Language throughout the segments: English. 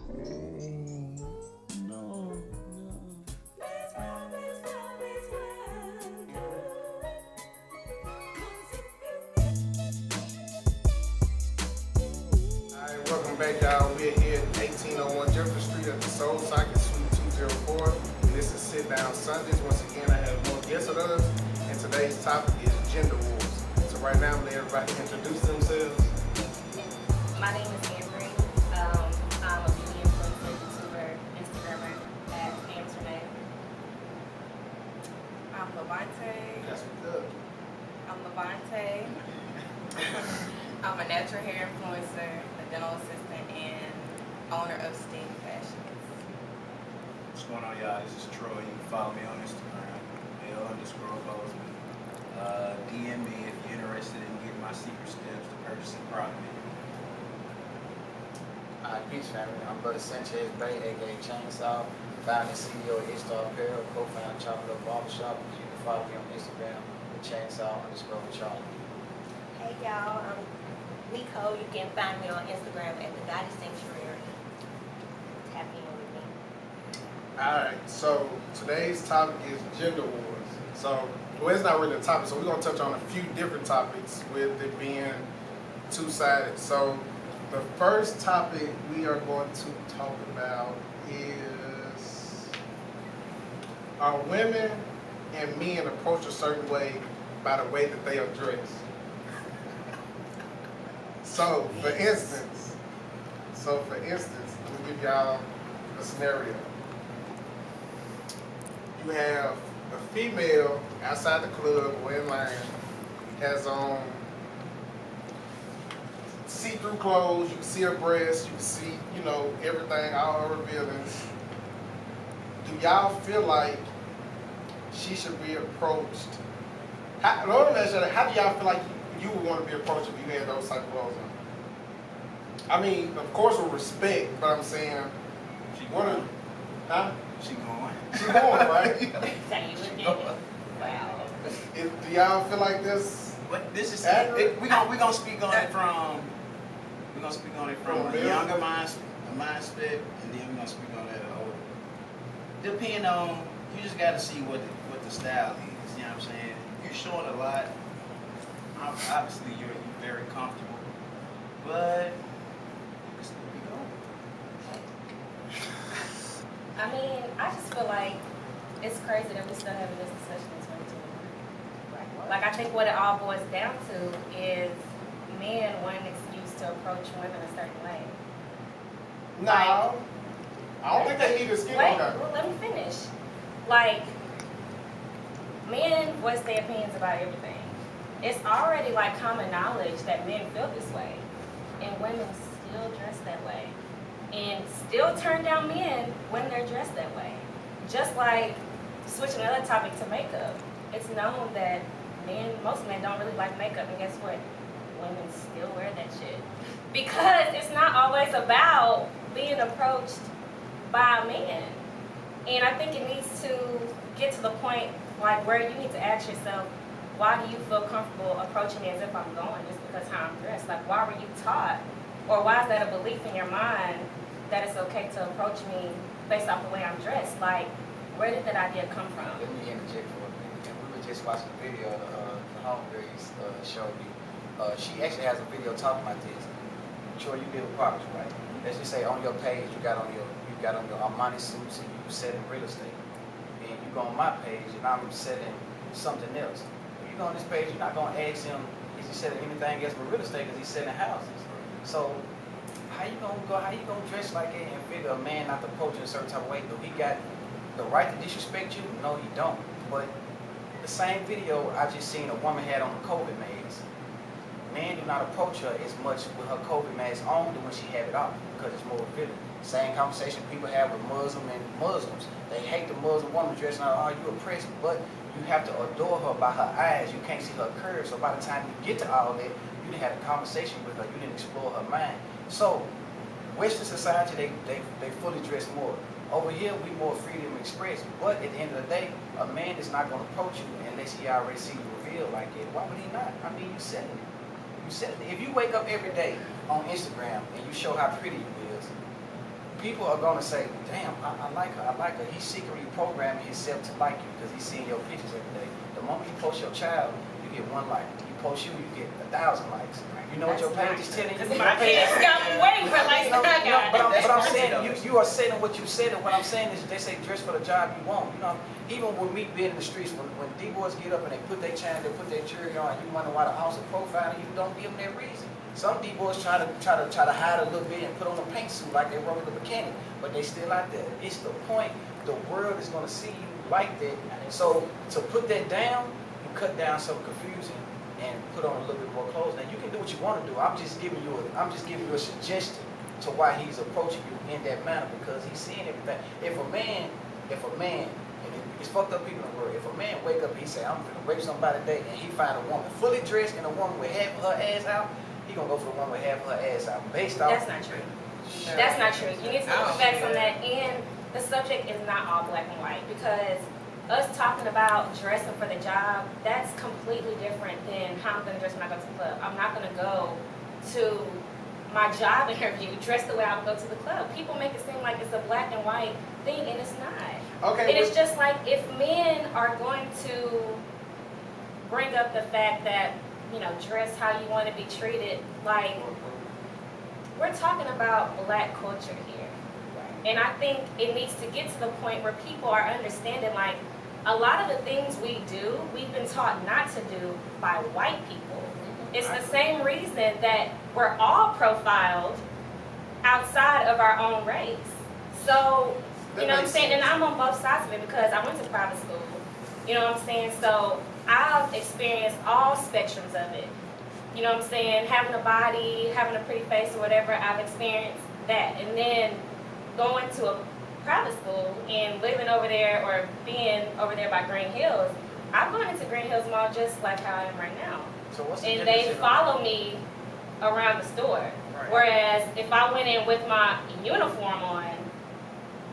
No, no. Alright, welcome back, y'all. We're here at 1801 Jefferson Street at the Soul Socket Suite 204. And this is Sit Down Sundays. Once again, I have more guests with us. And today's topic is gender wars. So right now, I'm going to let everybody introduce themselves. My name is Amber. I'm a beauty influencer, YouTuber, Instagrammer at Amsterdam. I'm Levante. That's what's up. I'm Levante. I'm a natural hair influencer, a dental assistant, and owner of Sting Fashions. What's going on, y'all? This is Troy. You can follow me on Instagram, L_Bozeman. DM me if you're interested in getting my secret steps to purchasing property. Hi, peace family. I'm Brother Sanchez Bay, aka Chainsaw, founder and CEO of Star Apparel, co-founder of Chopper Up Barbershop. You can follow me on Instagram at Chainsaw_Charlie. Hey y'all, I'm Nico. You can find me on Instagram at the Goddess Sanctuary. Tap in with me. Alright, so today's topic is gender wars. So, well, it's not really a topic, so we're going to touch on a few different topics with it being two-sided. So, the first topic we are going to talk about is, are women and men approached a certain way by the way that they are dressed? So, for instance, let me give y'all a scenario. You have a female outside the club or in line, has on see-through clothes, you can see her breasts, you can see, everything, all her revealings. Do y'all feel like she should be approached? How do y'all feel like you would want to be approached if you had those type of clothes on? I mean, of course with respect, but I'm saying, She what going. are, huh? She going. She going, right? So you look at it. Wow. Do y'all feel like this? But this is Accurate? we gonna speak on it from From a Bill? younger mindset, and then we're gonna speak on that at older. Depending on, you just gotta see what the style is. You know what I'm saying? You're showing a lot. Obviously, you're very comfortable, but you can still be going. I mean, I just feel like it's crazy that we're still having this discussion in 2021. Like, I think what it all boils down to is men wanting an excuse to approach women a certain way. No. I don't think they need to skip Wait, on that. well, let me finish. Like, men voice their opinions about everything. It's already like common knowledge that men feel this way, and women still dress that way, and still turn down men when they're dressed that way. Just like switching another topic to makeup, it's known that most men don't really like makeup, and guess what? Women still wear that shit because it's not always about being approached by a man. And I think it needs to get to the point like where you need to ask yourself, why do you feel comfortable approaching me as if I'm going just because how I'm dressed? Like, why were you taught, or why is that a belief in your mind that it's okay to approach me based off the way I'm dressed? Like, where did that idea come from? Let me interject for a minute. And we were just watching a video the homegirls showed me. She actually has a video talking about this. Troy, you deal with property, right? Let's just say on your page you got on your Armani suits and you selling real estate. And you go on my page and I'm selling something else. When you go on this page, you're not gonna ask him, is he selling anything else but real estate because he's selling houses. So how you gonna dress like that and figure a man not to approach you in a certain type of way? Do he got the right to disrespect you? No, he don't. But the same video I just seen a woman had on a COVID mask. Men do not approach her as much with her COVID mask on than when she had it off because it's more revealing. Same conversation people have with Muslims. They hate the Muslim woman dressing out, oh, you oppressed, but you have to adore her by her eyes. You can't see her curves. So by the time you get to all that, you didn't have a conversation with her. You didn't explore her mind. So Western society, they fully dress more. Over here, we more freedom of expression. But at the end of the day, a man is not going to approach you unless he already see you revealed like it. Why would he not? I mean, you selling it. You selling it. If you wake up every day on Instagram and you show how pretty you is, people are gonna say, damn, I like her, I like her. He's secretly programming himself to like you because he's seeing your pictures every day. The moment you post your child, you get 1 like. You post you get 1,000 likes. You know what your page is telling you? Because my kids got me waiting for like No, I got. but I'm saying, you are saying what you said, and what I'm saying is they say dress for the job you want. You know, even with me being in the streets, when D-boys get up and they put their chain, they put their jewelry on, and you wonder why the officer profiling you, don't give them that reason. Some D-boys try to hide a little bit and put on a paint suit like they run with a mechanic, but they still out there. It's the point. The world is gonna see you like that. So to put that down, you cut down some confusion and put on a little bit more clothes. Now you can do what you want to do. I'm just giving you a suggestion to why he's approaching you in that manner, because he's seeing everything. If a man, and it's fucked up people in the world. If a man wake up and he say, I'm gonna rape somebody today, and he find a woman fully dressed and a woman with half of her ass out, he gonna go for the one with half of her ass out based off. That's not true. That's not true. You need to look back on that, and the subject is not all black and white, because us talking about dressing for the job, that's completely different than how I'm going to dress when I go to the club. I'm not going to go to my job interview dressed the way I would go to the club. People make it seem like it's a black and white thing, and it's not. Okay. It is just like if men are going to bring up the fact that, you know, dress how you want to be treated, like, we're talking about black culture here. And I think it needs to get to the point where people are understanding, like, a lot of the things we do, we've been taught not to do by white people. It's the same reason that we're all profiled outside of our own race. So, you know what I'm saying? And I'm on both sides of it because I went to private school. You know what I'm saying? So I've experienced all spectrums of it. You know what I'm saying? Having a body, having a pretty face or whatever, I've experienced that. And then going to a private school and living over there or being over there by Green Hills, I've gone into Green Hills Mall just like how I am right now. So what's the And difference they in- follow me around the store. Right. Whereas if I went in with my uniform on,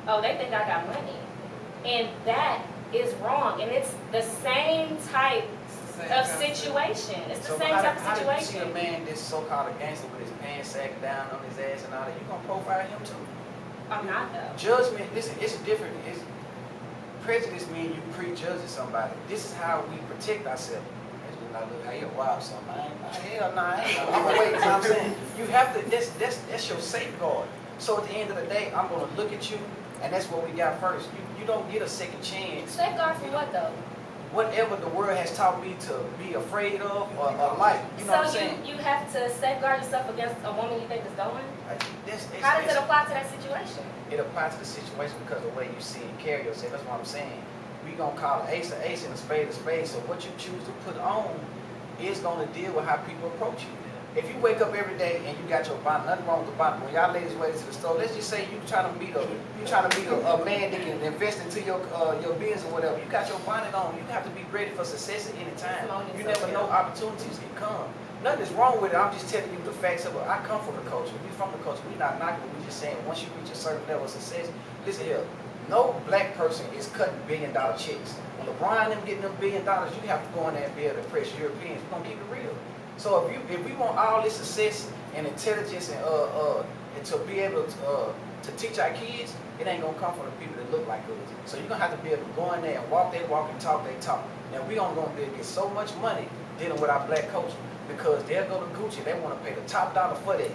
oh, they think I got money. And that is wrong. And it's the same type of situation. It's the So same how type of did you see a situation. man this so-called a gangster with his pants sagging down on his ass and all that? You gonna profile him too? I'm not though. Judgment, listen, it's different. It's, prejudice means you prejudging somebody. This is how we protect ourselves. That's just like, look, how you wild something. Hell no, I ain't. I'm gonna wait. You know what I'm saying? You have to. That's your safeguard. So at the end of the day, I'm gonna look at you, and that's what we got first. You don't get a second chance. Safeguard from what though? Whatever the world has taught me to be afraid of or like, you know what I'm So saying? you have to safeguard yourself against a woman you think is going? How does it It's- apply to that situation? It applies to the situation because of the way you see and carry yourself. That's what I'm saying. We gonna call an ace and a spade a spade. So what you choose to put on is gonna deal with how people approach you. If you wake up every day and you got your bonnet, nothing wrong with the bonnet. When y'all ladies wait to the store, let's just say you trying to meet a man that can invest into your business or whatever. You got your bonnet on. You have to be ready for success at any time. You never know opportunities can come. Nothing is wrong with it. I'm just telling you the facts of it. I come from the culture. We from the culture. We not knocking. We just saying once you reach a certain level of success, listen here. No black person is cutting $1 billion checks. When LeBron them getting them $1 billion, you have to go in there and be able to impress Europeans. We're gonna keep it real. So if we want all this success and intelligence and to be able to teach our kids, it ain't gonna come from the people that look like us. So you're gonna have to be able to go in there and walk their walk and talk their talk. Now we only gonna be able to get so much money dealing with our black culture because they'll go to Gucci, they wanna pay the top dollar for that.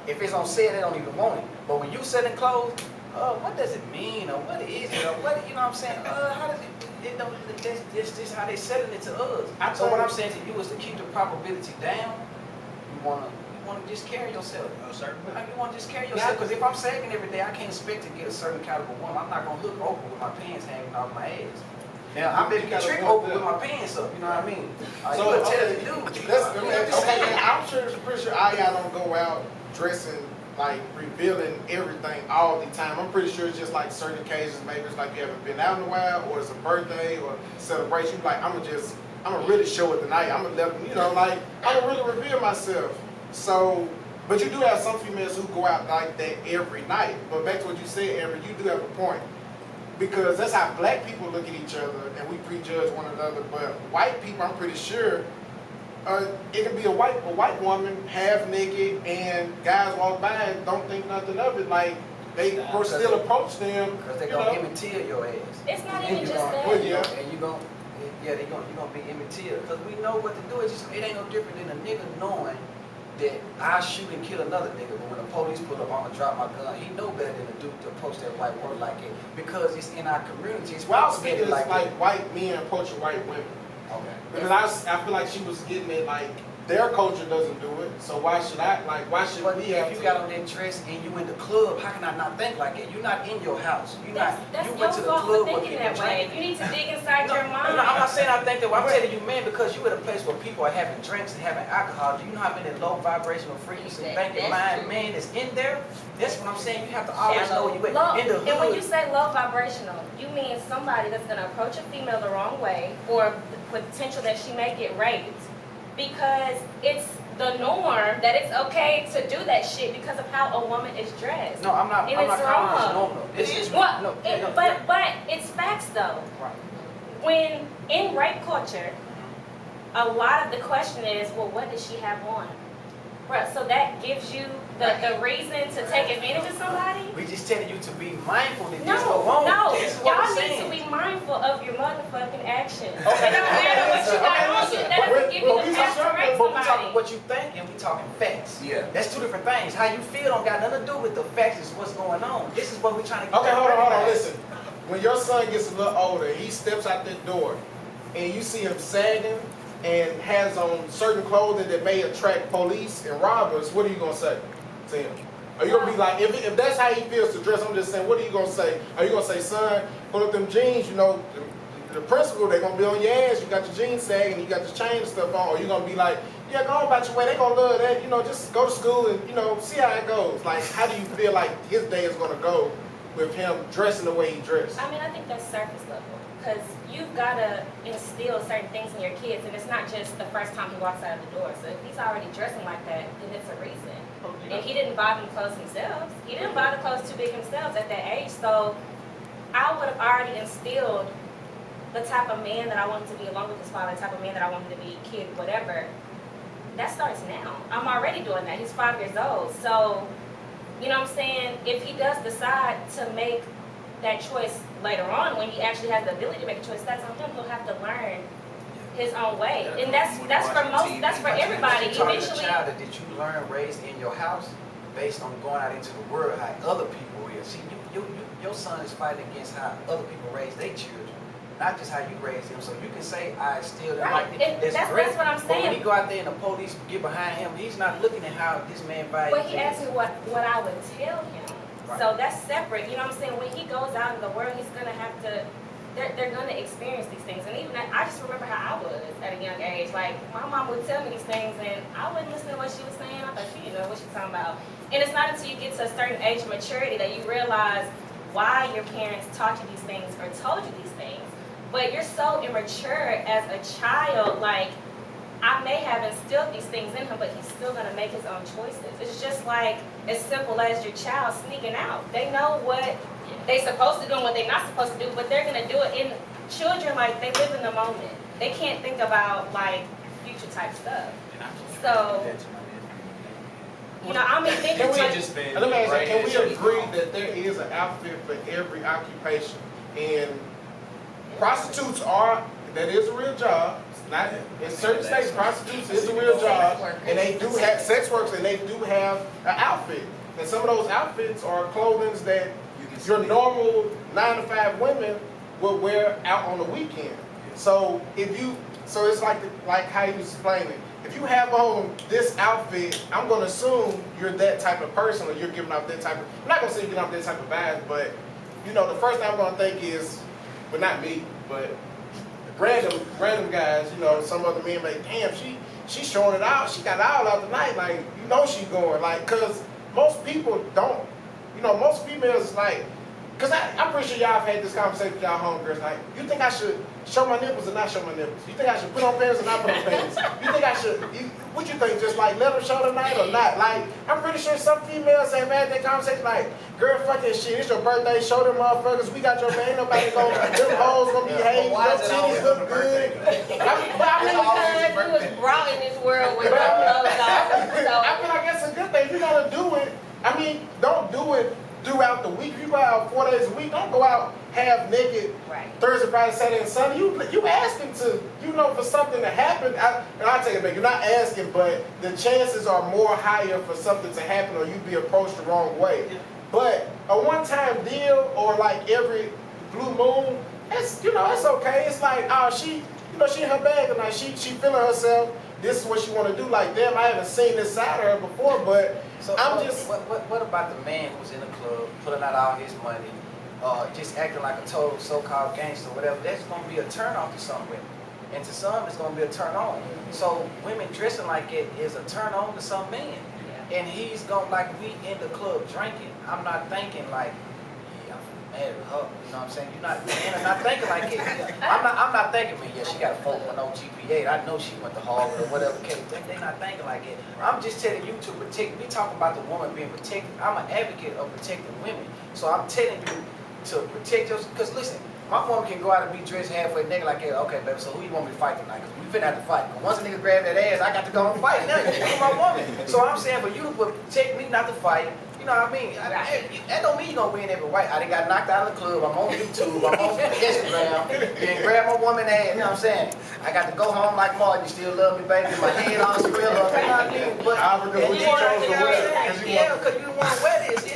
If it's on sale, they don't even want it. But when you selling clothes, what does it mean or what is it or what, you know what I'm saying? How does it don't, this how they selling it to us. So what I'm saying to you is to keep the probability down. You wanna just carry yourself. You wanna just carry yourself. Because if I'm sagging every day, I can't expect to get a certain caliber woman. I'm not gonna hook Oprah with my pants hanging off my ass. Now I bet you can trick Oprah with my pants up. You know what I mean? You So, better tell okay, the dude. I'm pretty sure all y'all don't go out dressing like revealing everything all the time. I'm pretty sure it's just like certain occasions, maybe it's like you haven't been out in a while, or it's a birthday or celebration. Like I'm gonna really show it tonight. I'm gonna let them, like I'm gonna really reveal myself. So, but you do have some females who go out like that every night. But back to what you said, Amber, you do have a point. Because that's how black people look at each other and we prejudge one another. But white people, I'm pretty sure, it can be a white woman half naked and guys walk by and don't think nothing of it. Like they will still approach them. Because they're you gonna know. imitate your ass. It's not And even you just gonna- that. Well, yeah. And you gonna, yeah, you're gonna be immaterial. Because we know what to do. It's just, it ain't no different than a nigga knowing that I shoot and kill another nigga, but when the police pull up, I'ma drop my gun. He know better than to do to approach that white woman like it, because it's in our community. It's Well, I was thinking propagated it's like it. white men approaching white women. Okay. Because I feel like she was getting it like their culture doesn't do it, so why should I? Like, why should But we have if to? you got on that dress and you in the club, how can I not think like it? You're not in your house. You're not. That's You your went to the fault for club where thinking people that way. drinking. You need to dig inside No, your no, mind. I'm not saying I think that way. I'm telling you, man, because you at a place where people are having drinks and having alcohol. Do you know how many low vibrational frequency thinking That's mind true. man is in there? That's what I'm saying. You have to always know where you Low, at. In the and when you hood. say low vibrational, you mean somebody that's going to approach a female the wrong way, or the potential that she may get raped, because it's the norm that it's okay to do that shit because of how a woman is dressed. No, I'm not. And I'm not it's calling this wrong. normal. This is Well, no. but it's facts though. Right. When in rape culture, a lot of the question is, well, what does she have on? Bruh, so that gives you the reason to take advantage of somebody? We just telling you to be mindful that No, this go wrong. no, This is what y'all I'm need saying. to be mindful of your motherfucking actions. Okay. It don't matter what you got on, that doesn't give you the chance to rape But we talking somebody. what you think and we talking facts. Yeah. That's two different things. How you feel don't got nothing to do with the facts. Is what's going on. This is what we're trying to get. Okay, hold on. recognized. Listen, when your son gets a little older, he steps out that door, and you see him sagging and has on certain clothing that may attract police and robbers. What are you gonna say to him? Are you gonna be like, if that's how he feels to dress? I'm just saying, what are you gonna say? Are you gonna say, son, pull up them jeans? You know, the principal, they're gonna be on your ass. You got your jeans sagging, you got your chain and stuff on. Or you gonna be like, yeah, go on about your way. They gonna love that. You know, just go to school and see how it goes. Like, how do you feel like his day is gonna go with him dressing the way he dressed? I mean, I think that's surface level. Because you've got to instill certain things in your kids, and it's not just the first time he walks out of the door. So if he's already dressing like that, then it's a reason. And he didn't buy them clothes himself. He didn't buy the clothes too big himself at that age. So I would have already instilled the type of man that I wanted to be along with his father, the type of man that I wanted to be, kid, whatever. That starts now. I'm already doing that. He's 5 years old. So, you know what I'm saying? If he does decide to make that choice later on, when he actually has the ability to make a choice, that's on him. He'll have to learn his own way, and that's for most, that's for everybody. You taught the Eventually, child that did you learn raised in your house based on going out into the world how other people is. See, your son is fighting against how other people raise their children, not just how you raise them. So you can say I still them right? like And this. that's Great. what I'm But when he saying. go out there and the police get behind him, he's not looking at how this man fights. But he asked me what I would tell him. Right. So that's separate. You know what I'm saying? When he goes out in the world, he's gonna have to. They're gonna experience these things, and even I just remember how I was at a young age. Like my mom would tell me these things, and I wouldn't listen to what she was saying. I thought she didn't know what she was talking about. And it's not until you get to a certain age of maturity that you realize why your parents taught you these things or told you these things. But you're so immature as a child. Like I may have instilled these things in him, but he's still gonna make his own choices. It's just like as simple as your child sneaking out. They know what they're supposed to do and what they're not supposed to do, but they're gonna do it. In children, like they live in the moment. They can't think about like future type stuff. So, you know, I'm thinking Can we like, just been Let me ask you, can we right agree that there is an outfit for every occupation? And prostitutes that is a real job. Not in certain states, prostitutes is a real job, and they do have sex workers, and they do have an outfit. And some of those outfits are clothing that your normal 9-to-5 women would wear out on the weekend. So so it's like how you was explaining. If you have on this outfit, I'm gonna assume you're that type of person, or you're giving off that type of. I'm not gonna say you're giving off that type of vibe, but the first thing I'm gonna think is, well, not me, but random guys. Some other men like, damn, she's showing it out. She got it all out tonight. Like, she's going. Like, cause most people don't. Most females like. Cause I'm pretty sure y'all have had this conversation with y'all homegirls. Like, you think I should show my nipples or not show my nipples? You think I should put on pants or not put on pants? You think I should? What you think? Just like let them show tonight or not? Like, I'm pretty sure some females have had that conversation. Like, girl, fuck that shit. It's your birthday. Show them motherfuckers. We got your man. Ain't nobody gonna. Them hoes gonna behave. Your titties look good. You was brought in this world with no clothes on. So I feel like that's a good thing. If you're gonna do it, don't do it throughout the week. If you go out 4 days a week, don't go out half naked Right. Thursday, Friday, Saturday, and Sunday. You asking to, for something to happen. And I'll take it back. You're not asking, but the chances are more higher for something to happen or you be approached the wrong way. But a one-time deal or like every blue moon, it's okay. It's like, oh, she in her bag tonight. She feeling herself. This is what she want to do. Like, damn, I haven't seen this side of her before, but So I'm just. what about the man who's in the club pulling out all his money, just acting like a total so-called gangster, whatever? That's gonna be a turn off to some women, and to some it's gonna be a turn on. So women dressing like it is a turn on to some men, and he's gonna like we in the club drinking. I'm not thinking like, yeah, I'm mad at her. You know what I'm saying? You're not, men are not thinking like it. I'm not thinking, man, yeah, she got a 4.0 GPA. I know she went to Harvard or whatever case. They're not thinking like it. I'm just telling you to protect. We talking about the woman being protected. I'm an advocate of protecting women. So I'm telling you to protect yourself. Because listen, my woman can go out and be dressed halfway naked like that. Okay, baby, so who you want me to fight tonight? Because we finna have to fight. But once a nigga grab that ass, I got to go and fight. Now, you're my woman. So I'm saying for you to protect me not to fight. You know what I mean? That don't mean you gonna win every fight. I done got knocked out of the club. I'm on YouTube. I'm on Instagram. You didn't grab my woman ass. You know what I'm saying? I got to go home like Martin. You still love me, baby. My head on still up. You know what I mean? But Because you chose to wear it. yeah, because you want to wear this.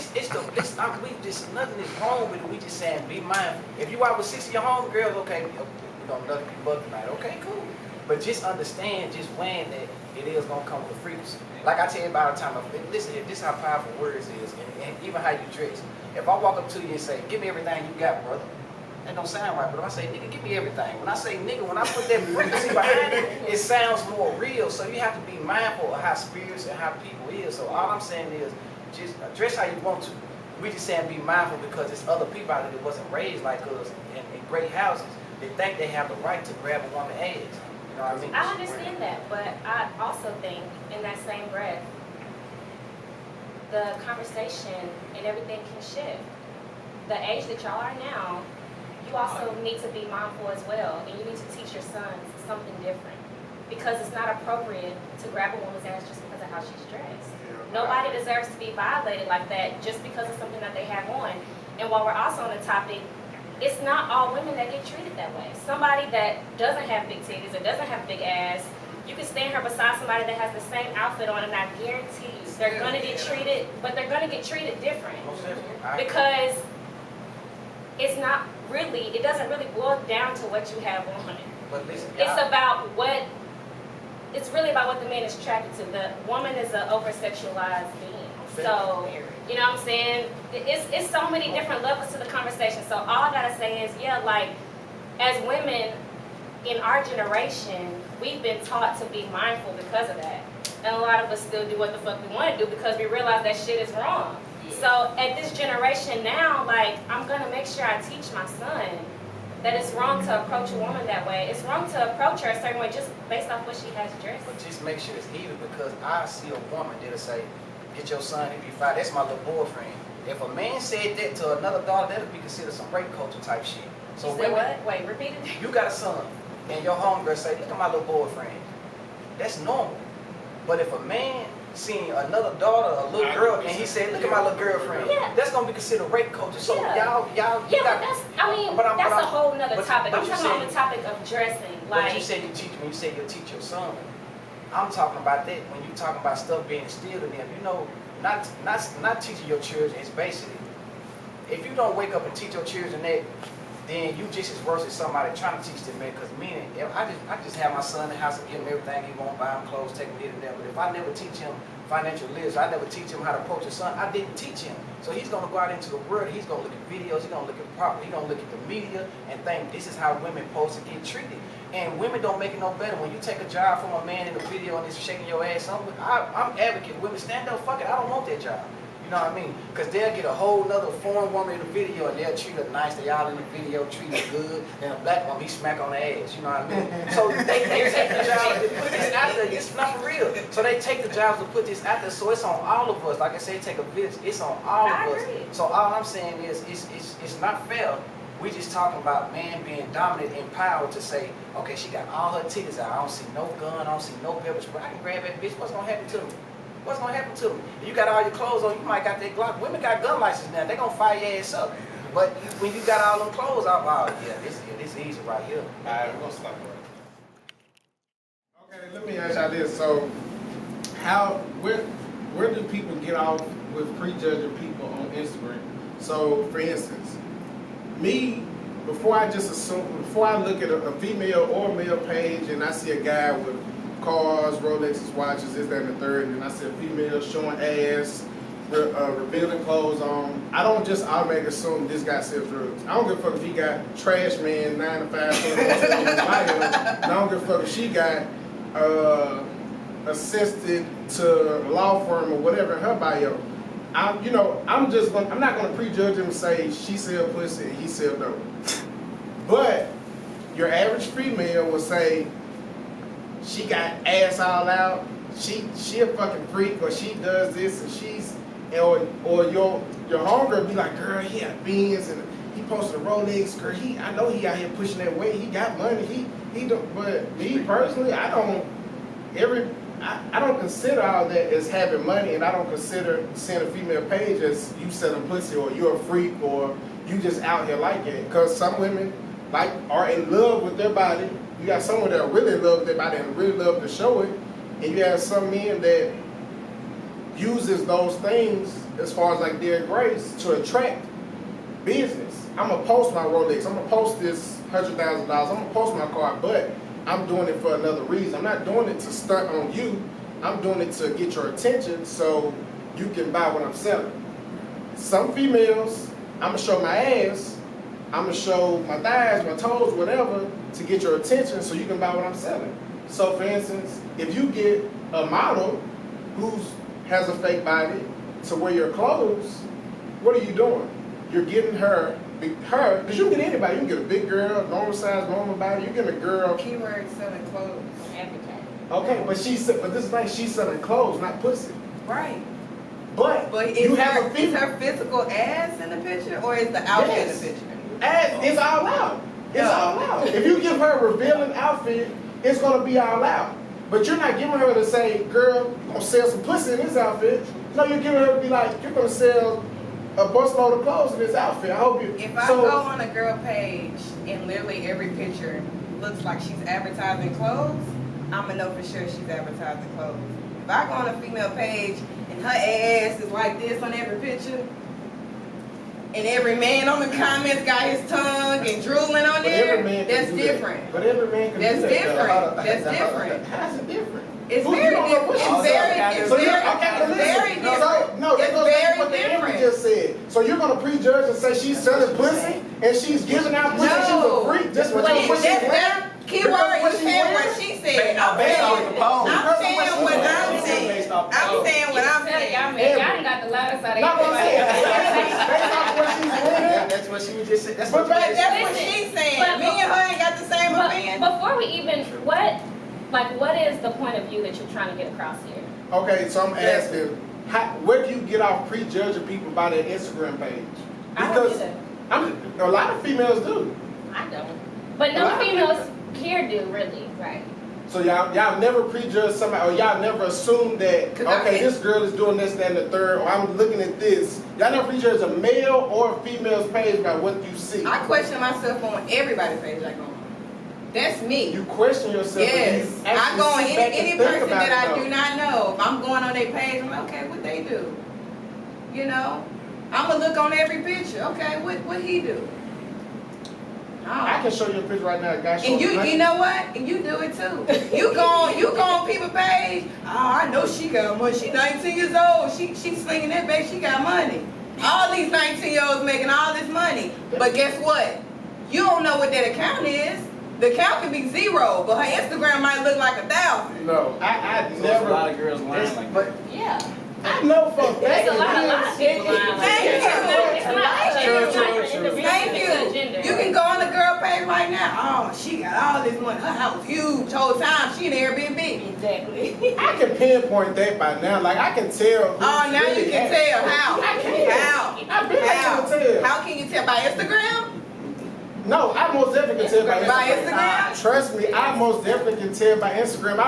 Nothing is wrong with it. We just saying be mindful. If you out with 6 of your homegirls, okay, we're gonna let people up tonight. Okay, cool. But just understand, just weighing that it is gonna come with a frequency. Like I tell you about the time, listen, this is how powerful words is, and even how you dress. If I walk up to you and say, "Give me everything you got, brother," that don't sound right. But if I say, "Nigga, give me everything," when I say nigga, when I put that frequency behind it, it sounds more real. So you have to be mindful of how spirits and how people is. So all I'm saying is, just dress how you want to. We just saying be mindful because there's other people out there that wasn't raised like us in great houses. They think they have the right to grab a woman's ass. You know what I mean? I understand that, but I also think in that same breath, the conversation and everything can shift. The age that y'all are now, you also need to be mindful as well, and you need to teach your sons something different. Because it's not appropriate to grab a woman's ass just because of how she's dressed. Nobody deserves to be violated like that just because of something that they have on. And while we're also on the topic, it's not all women that get treated that way. Somebody that doesn't have big titties or doesn't have big ass, you can stand her beside somebody that has the same outfit on, and I guarantee you they're gonna get treated, but they're gonna get treated different. Because it's not really, it doesn't really boil down to what you have on. But listen, It's about what, it's really about what the man is attracted to. The woman is an over-sexualized being. So, you know what I'm saying? It's so many different levels to the conversation. So all I gotta say is, yeah, like, as women in our generation, we've been taught to be mindful because of that. And a lot of us still do what the fuck we want to do because we realize that shit is wrong. So at this generation now, like, I'm gonna make sure I teach my son that it's wrong to approach a woman that way. It's wrong to approach her a certain way just based off what she has dressed. But just make sure it's even, because I see a woman that'll say, "Get your son, he be fine. That's my little boyfriend." If a man said that to another daughter, that'll be considered some rape culture type shit. So You said what? Wait, repeat it. you got a son, and your homegirl say, "Look at my little boyfriend." That's normal. But if a man seen another daughter, a little girl, and he said, "Look at my little girlfriend," Yeah. that's gonna be considered rape culture. So Yeah. y'all, Yeah, but that's, I mean, But I'm- that's but a I'm- whole nother but- topic. but I'm you talking about said- the topic of dressing. But Like, you said you teach, when you say you teach your son, I'm talking about that when you talking about stuff being instilled in them. You know, not teaching your children is basically, if you don't wake up and teach your children that, then you just as worse as somebody trying to teach them that. Because meaning, if I just have my son in the house and give him everything he want, buy him clothes, take him here and there. But if I never teach him financial literacy, I never teach him how to approach his son, I didn't teach him. So he's gonna go out into the world, he's gonna look at videos, he's gonna look at property, he's gonna look at the media and think this is how women supposed to get treated. And women don't make it no better. When you take a job from a man in a video and he's shaking your ass, I'm advocate. Women, stand up, fuck it, I don't want that job. You know what I mean? Because they'll get a whole nother foreign woman in the video and they'll treat her nice. They all in the video treat her good. Then a black woman, he smack on the ass. You know what I mean? So they take the job to put this out there. It's not for real. So they take the jobs to put this out there. So it's on all of us. Like I said, take a village. It's on all of us. So all I'm saying is it's not fair. We just talking about man being dominant and power to say, okay, she got all her titties out. I don't see no gun. I don't see no pepper spray. I can grab that bitch. What's gonna happen to me? What's gonna happen to me? If you got all your clothes on, you might got that Glock. Women got gun license now. They gonna fire your ass up. But when you got all them clothes on, oh yeah, this easy right here. All right, we're gonna stop right. Okay, let me ask y'all this. So, where do people get off with prejudging people on Instagram? So, for instance, me, before I look at a female or male page and I see a guy with cars, Rolexes, watches, this, that, and the third, and I see a female showing ass, revealing clothes on, I don't just automatically assume this guy sells drugs. I don't give a fuck if he got trash man 9 to 5 I don't give a fuck if she got assisted to a law firm or whatever in her bio. I'm not gonna prejudge him and say she sell pussy and he sell dope. But your average female will say she got ass all out, she a fucking freak, or she does this and or your homegirl be like, girl, he had beans and he posted a Rolex, girl, I know he out here pushing that weight, he got money, he don't. But me personally, I don't consider all that as having money, and I don't consider seeing a female page as you selling pussy or you're a freak or you just out here like it. Because some women are in love with their body. You got someone that really love their body and really love to show it, and you have some men that uses those things as far as like Derek Grace to attract business. I'm gonna post my Rolex. I'm gonna post this $100,000. I'm gonna post my car, but I'm doing it for another reason. I'm not doing it to stunt on you. I'm doing it to get your attention so you can buy what I'm selling. Some females, I'm gonna show my ass, I'm gonna show my thighs, my toes, whatever, to get your attention so you can buy what I'm selling. So for instance, if you get a model who has a fake body to wear your clothes, what are you doing? You're getting her, because you can get anybody. You can get a big girl, normal size, normal body. You get a girl. Keyword selling clothes. Everything. Okay, but this is like she's selling clothes, not pussy. Right. But But you is have a is female. her physical ass in the picture or is the outfit Yes. in the picture? Ass, it's all out. It's No. all out. If you give her a revealing outfit, it's gonna be all out. But you're not giving her to say, girl, you're gonna sell some pussy in this outfit. No, you're giving her to be like, you're gonna sell a busload of clothes in this outfit. I hope you. If I go on a girl page and literally every picture looks like she's advertising clothes, I'm gonna know for sure she's advertising clothes. If I go on a female page and her ass is like this on every picture, and every man on the comments got his tongue and drooling on But every there, man can that's do that. different. But every man can That's do that. different. That's different. How's it different? It's Who- you very don't know what different. she It's said. very, it's So you're- very, okay, but it's listen. very No, different. no, that It's goes back to very what the Amber different. just said. So you're gonna prejudge and say she's selling pussy and she's giving out pussy, she's a freak just because Wait, what she's That's wearing? that keyword. You said what she said. I'm Based off saying the pose. I'm saying what I'm saying. Based off the I'm pose. saying what I'm Tell saying. y'all, man, y'all done got the loudest out of Not what I'm saying. everybody. Based off what she's wearing. That's what she was just saying. That's But what back- That's what Listen, she's saying. but- Me and her ain't got the same But opinion. before we even, what is the point of view that you're trying to get across here? Okay, so I'm asking, where do you get off prejudging people by their Instagram page? I don't Because do that. a lot of females do. I don't. But A lot no of females here do, really, right? So y'all never prejudge somebody, or y'all never assume that, 'Cause I okay, can't- this girl is doing this, that, and the third, or I'm looking at this. Y'all never prejudge a male or a female's page by what you see. I question myself on everybody's page I go on. That's me. You question yourself. Yes. and you I actually go on sit back any and think person about that it, I do though. not know. If I'm going on their page, I'm like, okay, what they do? You know? I'm gonna look on every picture. Okay, what he do? I Oh. can show you a picture right now. A guy And showing you money. know what? And you do it too. You go on people page. Oh, I know she got money. She 19 years old. She slinging that babe. She got money. All these 19-year-olds making all this money. But guess what? You don't know what that account is. The account can be 0, but her Instagram might look like 1,000. No, I So there's a lot never. of girls lying like But that. Yeah. I know for a fact. There's a lot of people lying like Thank you. that. It's not True, it's not true, an true. individual, Thank it's a you. gender. You can go on the girl page right now. Oh, she got all this money. Her house huge. Whole time she in Airbnb. Exactly. I can pinpoint that by now. Like I can tell. who's Oh, now really you can happy. tell. How? I can. How? I bet I can tell. How can you tell? By Instagram? No, I most definitely can tell by Instagram. By Instagram? Trust me, I most definitely can tell by Instagram.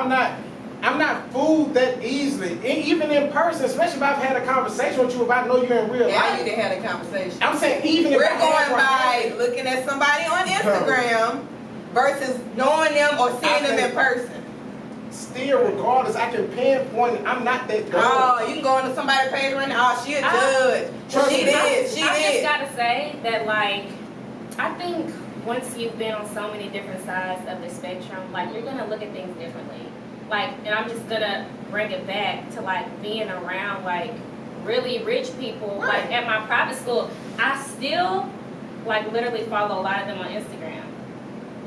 I'm not fooled that easily. Even in person, especially if I've had a conversation with you, if I know you're in real Now life. you done had a conversation. I'm saying even if We're I going have by looking at somebody on Instagram versus knowing them or seeing them in person. still, regardless, I can pinpoint. I'm not that dumb. Oh, you can go on somebody's page right now. Oh, she a judge. Trust She me. did. She I just did. gotta say that, like, I think once you've been on so many different sides of the spectrum, like, you're gonna look at things differently. Like, and I'm just gonna bring it back to, like, being around, like, really rich people. Right. Like, at my private school, I still, like, literally follow a lot of them on Instagram.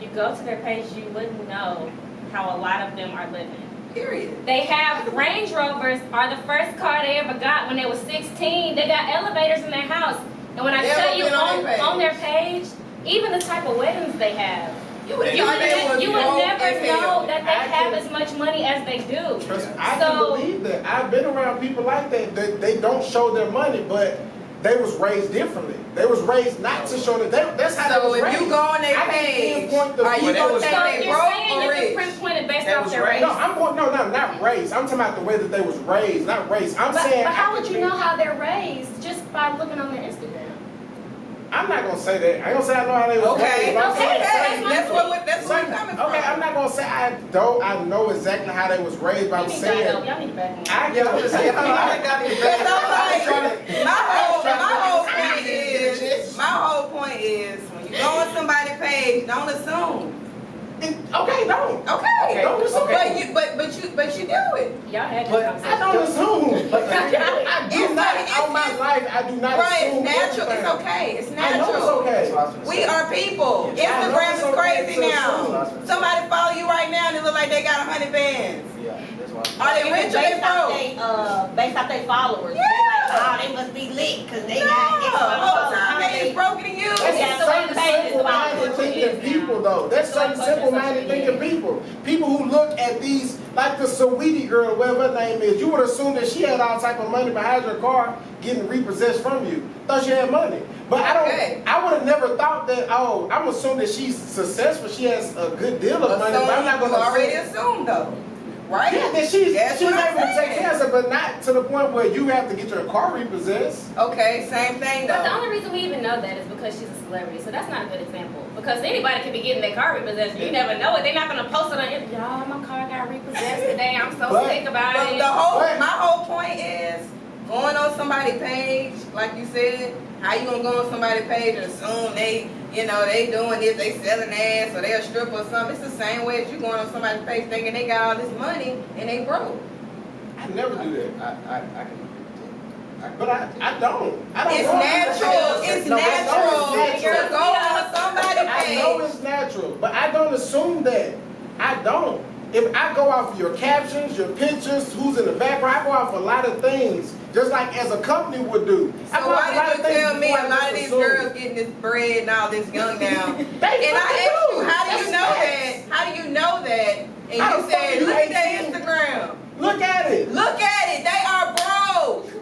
You go to their page, you wouldn't know how a lot of them are living. Period. They have Range Rovers, are the first car they ever got when they was 16. They got elevators in their house. And when I They tell ever you been on their page? on their page, even the type of weddings they have, You would You you think they would was broke never as hell. know that they have as much money as they do. Trust me, I So- can believe that. I've been around people like that. They don't show their money, but they was raised differently. They was raised not to show that. That's how they So was if raised. you go on their I can page, pinpoint the are you people gonna that think So they you're broke saying or you can rich? pinpoint it based That off was their raised. race? No, I'm going. No, not raised. I'm talking about the way that they was raised, not raised. I'm But saying. how I would can you know think- how they're raised just by looking on their Instagram? I'm not gonna say that. I ain't gonna say I know how they was Okay, raised. but I'm okay, saying that's certain that's where we're coming from. Okay, I'm not gonna say I don't. I know exactly how they was raised, but I'm Y'all saying. need to back me up. I get what you're saying. I got it. Because I'm like, my whole I point is, when you go on somebody's page, don't assume. Okay, don't. Okay. Don't assume. But you do it. Y'all had But this I don't assume. But I do It's not. like- On my life, I do not Right, assume. it's natural. everything. It's okay. It's I know natural. it's okay. That's what I was gonna We say. are people. Yeah, I know Instagram it's is okay crazy to now. assume. Somebody follow you right now and it look like they got 100 bands. Yeah, that's why. Are they rich or they Based off their followers. Yeah. They like, oh, they must be lit because they No, got X amount of whole followers. time How they many- is broken than you. That's Yeah, certain the page is simple-minded about thinking people, though. That's So certain much on simple-minded social thinking media. people. People who look at these, like the Saweetie girl, whatever her name is. You would assume that she had all type of money behind her car getting repossessed from you. Thought she had money. But I don't. Okay. I would have never thought that. Oh, I'm assuming that she's successful. She has a good deal of money. But I'm not You gonna already assume. assumed though, right? Yeah, that she's That's able what I'm to take saying. care of it, but not to the point where you have to get your car repossessed. Okay, same thing But the though. only reason we even know that is because she's a celebrity. So that's not a good example. Because anybody can be getting their car repossessed. You never know it. They're not gonna post it on Instagram. Y'all, my car got repossessed today. I'm so But- sick about But it. What? my whole point is going on somebody's page, like you said. How you gonna go on somebody's page and assume they doing this, they selling ass or they a stripper or something? It's the same way as you going on somebody's page thinking they got all this money and they broke. I never do that. I can agree with that. But I don't. I don't. It's know. natural. It's No, natural it's natural. to go on somebody's I know page. it's natural, but I don't assume that. I don't. If I go off of your captions, your pictures, who's in the background, I go off a lot of things, just like as a company would do. I So go off why a lot did of you things tell me before a I lot just of these assume. girls getting this bread and all this young now? They And I fucking asked you, do. how do you That's know facts. that? How do you know that? And How you the fuck said, you look at their 18? Instagram. Look at it. Look at it. They are broke.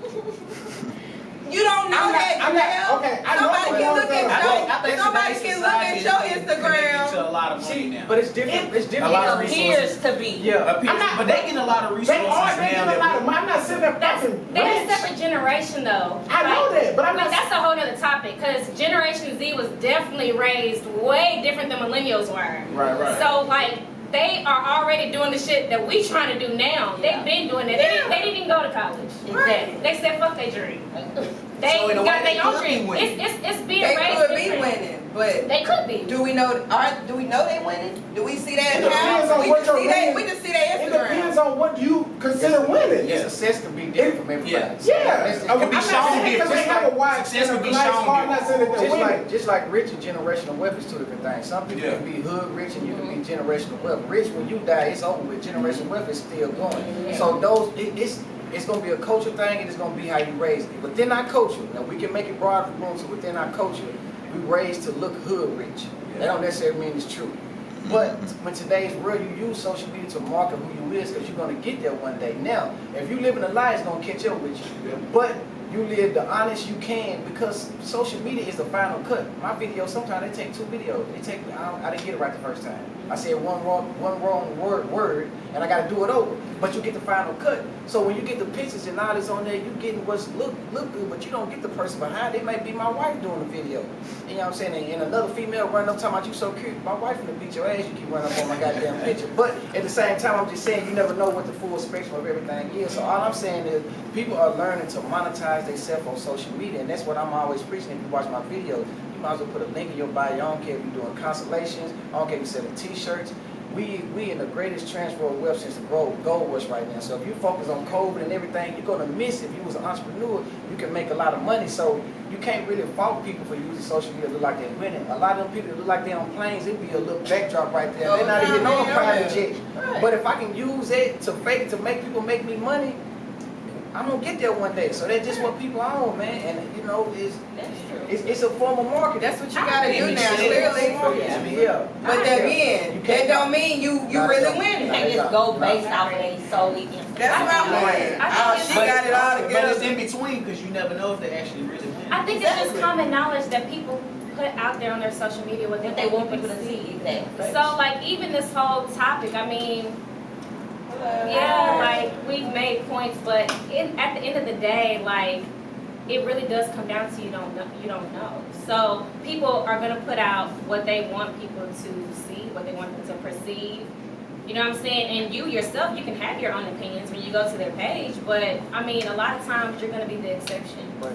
You don't know I'm not- that, I'm not- Janelle. okay, I know Somebody what can I'm look saying. at I think somebody today's can look society at is your connected to Instagram. a lot of money now. But it's different. It's different. A lot of It resources. appears to be. Yeah. Appears- I'm not- but they getting a lot of They resources are. They now. get a that lot of money. I'm not sitting there That's fucking they're a rich. separate generation though. I know that, but I'm Like not. that's a whole nother topic because Generation Z was definitely raised way different than millennials were. Right, right. So like they are already doing the shit that we trying to do now. Yeah. They've been doing that. They didn't even go to college. Exactly. They said fuck their dream. They So in a way, got they their own could be dream. winning. It's being They raised could be different. winning, but They could be. do we know they winning? Do we see that It depends now? on what you're We winning. just see their It depends Instagram. on what you consider winning. Yeah. Success can be different from everybody. Yeah. Yeah. It's- I'm can be not shown saying because they different. have a watch Success and can a be nice shown car. I'm not saying that they're winning. Just like rich and generational wealth is two different things. Some people Yeah. can be hood rich and you can be generational wealth. Rich, when you die, it's over with. Generational wealth is still going. Yeah. So it's going to be a culture thing and it's going to be how you raise it. Within our culture, now we can make it broad for room, so within our culture, we raised to look hood rich. That don't necessarily mean it's true. But when today's world, you use social media to market who you is because you're going to get there one day. Now, if you live in a lie, it's going to catch up with you. But you live the honest you can because social media is the final cut. My videos, sometimes they take 2 videos. I didn't get it right the first time. I said one wrong word, and I got to do it over. But you get the final cut. So when you get the pictures and all this on there, you getting what's look good, but you don't get the person behind. It might be my wife doing the video. You know what I'm saying? And another female running up talking about you so cute. My wife finna beat your ass. You keep running up on my goddamn picture. But at the same time, I'm just saying you never know what the full spectrum of everything is. So all I'm saying is people are learning to monetize themselves on social media, and that's what I'm always preaching. If you watch my videos, you might as well put a link in your bio. I don't care if you're doing constellations. I don't care if you're selling T-shirts. We in the greatest transfer of wealth since the gold rush right now. So if you focus on COVID and everything, you're gonna miss. If you was an entrepreneur, you can make a lot of money. So you can't really fault people for using social media to look like they're winning. A lot of them people that look like they're on planes, it'd be a little backdrop right there. They're not even on a private jet. But if I can use it to make people make me money, I'm gonna get there one day. So that's just what people own, man. And you know, it's a form of marketing. That's what you gotta do now, clearly. Yeah. But again, that don't mean you really winning. You can't just go based off of they solely. That's what I'm saying. She got it all But it's together. in between because you never know if they actually really win. I think it's just common knowledge that people put out there on their social media what What they want people to see, exactly. So like even this whole topic, I mean, yeah, like we've made points, but at the end of the day, like it really does come down to you don't know. So people are gonna put out what they want people to see, what they want them to perceive. You know what I'm saying? And you yourself, you can have your own opinions when you go to their page, but I mean, a lot of times you're gonna be the exception. But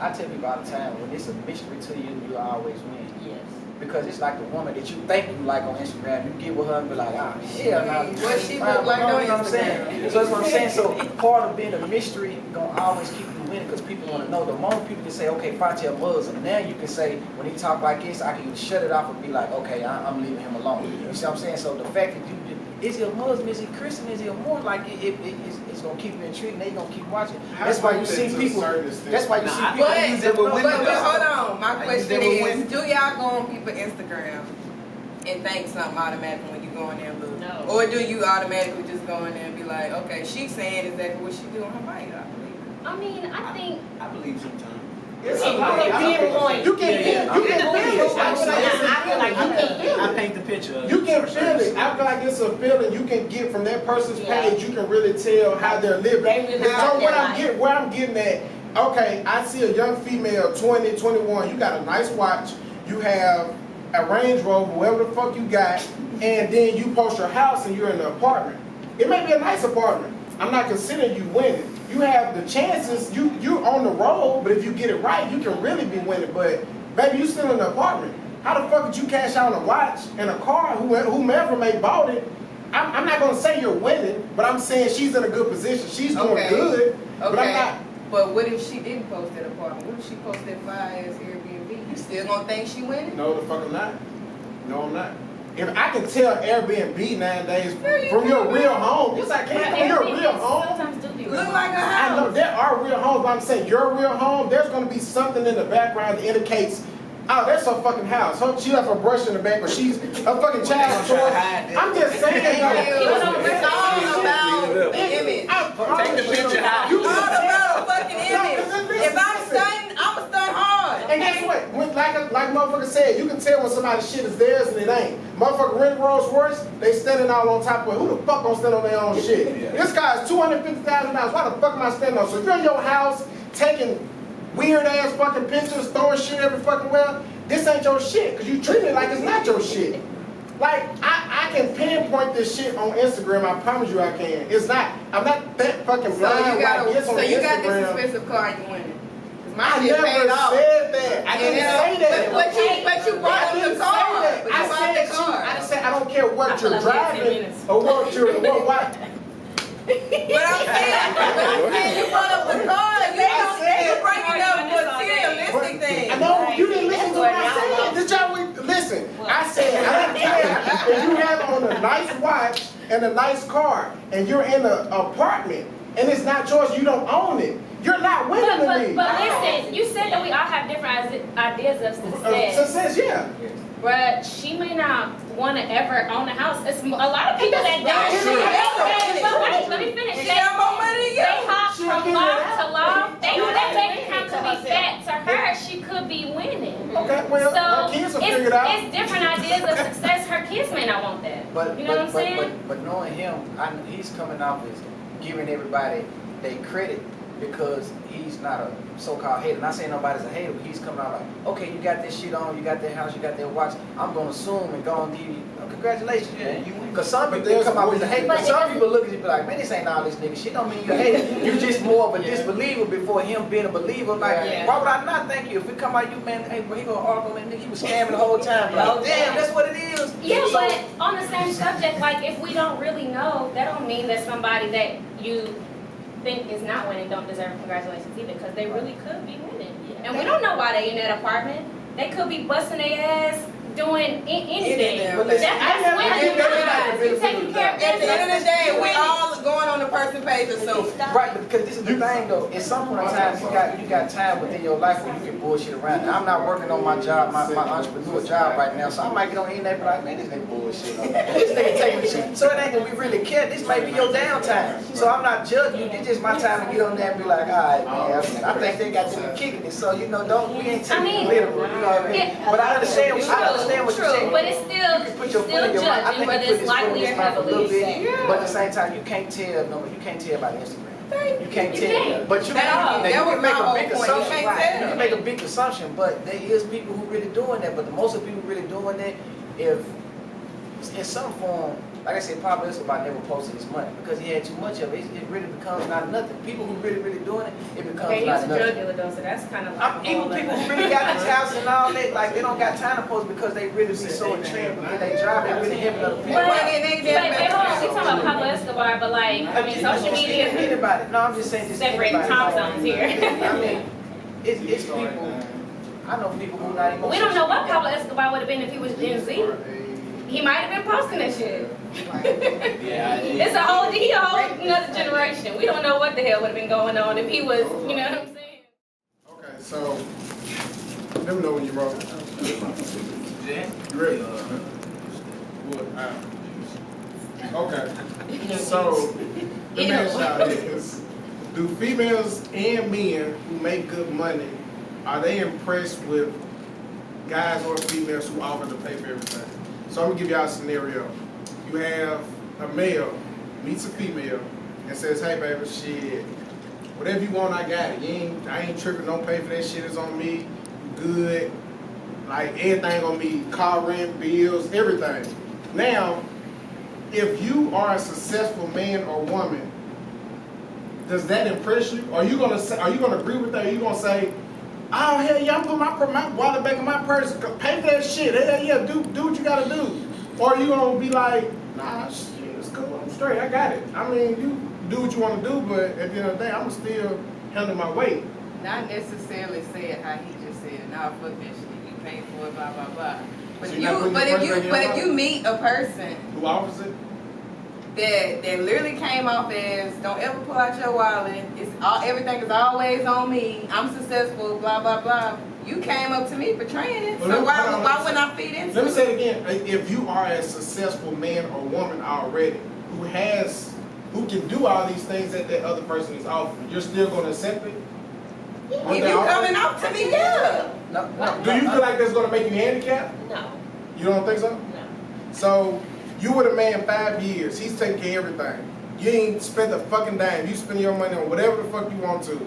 I tell people all the time, when it's a mystery to you, you always win. Yes. Because it's like the woman that you think you like on Instagram, you get with her and be like, ah, hell no. What she look like on You know what I'm saying? Instagram. So that's what I'm saying. So part of being a mystery gonna always keep you winning because people want to know. The moment people can say, okay, Fontel Muslim, now you can say, when he talk like this, I can shut it off and be like, okay, I'm leaving him alone. You see what I'm saying? So the fact that is he a Muslim, is he Christian, is he a Mormon, like it's gonna keep you intrigued and they gonna keep watching. That's why you see people, that's why you see people use it with But women. hold on, my question never is, win. do y'all go on people's Instagram and think something automatically when you go in there and look? No. Or do you automatically just go in there and be like, okay, she's saying exactly what she do on her bike? I believe it. I mean, I think I believe sometimes. It's You can pinpoint. You can feel it. I feel like you can feel I paint the picture. of You can certain feel it. I feel like it's a feeling you can get from that person's page. You can really tell how they're living. They really So like their life. where I'm getting at, okay, I see a young female, 20, 21, you got a nice watch, you have a Range Rover, whatever the fuck you got, and then you post your house and you're in the apartment. It may be a nice apartment. I'm not considering you winning. You have the chances, you're on the road, but if you get it right, you can really be winning. But baby, you still in the apartment. How the fuck did you cash out on a watch and a car, whomever may bought it? I'm not gonna say you're winning, but I'm saying she's in a good position. She's doing Okay. good, but I'm Okay, not. but what if she didn't post that apartment? What if she posted fire as Airbnb? You still gonna think she winning? No, the fuck I'm not. No, I'm not. If I can tell Airbnb nowadays Yeah, you from your can. real home, yes I can. From your real home. sometimes do be Look wrong. like a I know house. there are real homes, but I'm saying your real home, there's gonna be something in the background that indicates, oh, that's her fucking house. She left her brush in the back, or she's a fucking child toy. I'm just saying, It's though. all about the image. Take the picture out. You All can about a fucking image. If I'm stunting, I'ma stun hard. And guess what? Like motherfucker said, you can tell when somebody's shit is theirs and it ain't. Motherfucker rent Rolls Royce, they standing out on top of it. Who the fuck gonna stand on their own shit? This car is $250,000. Why the fuck am I standing on? So if you're in your house taking weird ass fucking pictures, throwing shit every fucking well, this ain't your shit. Cause you treat it like it's not your shit. Like, I can pinpoint this shit on Instagram, I promise you I can. It's not, I'm not that fucking blind like this on So you got this Instagram. expensive car and you winning. 'Cause my I shit never paid off. said that. I didn't say that. But you brought I up didn't the car. say that. But you I bought said the car. I said I don't care I what feel you're like we have 10 driving minutes. or what you're what. But I'm saying you brought up the car. You bringing up materialistic things. I know you didn't listen to what I said. Did y'all listen? I said I don't care if you have on a nice watch and a nice car and you're in an apartment and it's not yours, you don't own it. You're not winning to me. But listen, you said that we all have different ideas of success. Success, yeah. But she may not want to ever own a house. It's a lot of people that don't. Sure. But wait, let me finish. She got more money than you. They hop from loft to loft. That bank account could be fat. To her, she could be winning. Okay, well, So kids will figure it out. It's different ideas of success. Her kids may not want that. But You know what I'm saying? But knowing him, he's coming off as giving everybody their credit because he's not a so-called hater. Not saying nobody's a hater, but he's coming out like, okay, you got this shit on, you got that house, you got that watch. I'm gonna assume and go and give you congratulations, man. Because some But people they there's come out more as a you hater. can But do. some people look at you and be like, man, this ain't all this nigga shit. Don't mean you a hater. You just more of a disbeliever before him being a believer. Like, Yeah. why would I not thank you? If it come out you, man, hey, bro, he gonna argue, man, nigga, he was scamming the whole time. Like, damn, that's what it is. Yeah, So- but on the same subject, like if we don't really know, that don't mean that somebody that you think is not winning don't deserve congratulations either, because they really could be winning. And we don't know why they in that apartment. They could be busting their ass doing anything. But listen, I swear you guys, you taking care of At the end of the day, we business. all going on the person page assuming. Right, because this is the thing though. At some point in time, you got time within your life where you can bullshit around. Now, I'm not working on my job, my entrepreneur job right now, so I might get on the internet and be like, man, this nigga bullshit. This nigga taking shit. So it ain't that we really care. This may be your downtime. So I'm not judging you. It's just my time to get on there and be like, all right, man. I think they got them kicking it. So we ain't taking it literal. You know what I mean? Yeah. But I understand what you're True, saying. but it's still You can put your foot in still your mouth. I judging think whether you put it's his foot in lightly or his mouth a little heavily. bit, but at the same time, you can't tell by the Instagram. You can't You tell. can't. But you At all. can, now, you That was can make my a whole big point. You assumption. can't Right. tell. You can make a big assumption, but there is people who really doing that. But the most of people really doing that, if in some form, like I said, Pablo Escobar never posted his money because he had too much of it. It really becomes not nothing. People who really doing it, it becomes Okay, he not was a nothing. drug dealer though, so that's kind of like Even people who really got this house and all that, like they don't got time to post because they really be so intrigued with their job. They really helping other people. But, Well, they- they- hold on, we talking about Pablo Escobar, but like, I mean, social media, Anybody? No, I'm just saying just separating anybody. time zones here. I mean, it's people. I know people who not even. We don't know what Pablo Escobar would have been if he was Gen Z. He might have been posting that shit. Yeah, It's he a whole another generation. We don't know what the hell would have been going on if he was, you know what I'm saying? Okay, so let me know when you're wrong. You ready? Okay. So let me ask y'all this: do females and men who make good money, are they impressed with guys or females who offer to pay for everything? So I'm gonna give y'all a scenario. You have a male meets a female and says, "Hey, baby, shit, whatever you want, I got it. I ain't tripping. Don't pay for that shit. It's on me. Good. Like everything on me. Car rent, bills, everything." Now, if you are a successful man or woman, does that impress you? Are you gonna agree with that? Are you gonna say, "Oh hell yeah, I'm putting my wallet back in my purse. Pay for that shit. Hell yeah, do what you gotta do." Or are you gonna be like, "Nah, shit, it's cool. I'm straight. I got it." I mean, you do what you want to do, but at the end of the day, I'm still handle my weight. Not necessarily say it how he just said, nah, fuck that shit, you pay for it, blah, blah, blah. But So if you're not putting your first if you meet a person Who offers it? that literally came off as, don't ever pull out your wallet, everything is always on me, I'm successful, blah, blah, blah. You came up to me portraying it, Well, so let me- why hold on, wouldn't I feed into Let me it? say it again. If you are a successful man or woman already who can do all these things that other person is offering, you're still going to accept it? If you coming off to me, yeah. No, Do you feel like that's going to make you handicapped? No, You don't think so? no. So you with a man 5 years, he's taking care of everything. You ain't spent a fucking dime. You spend your money on whatever the fuck you want to.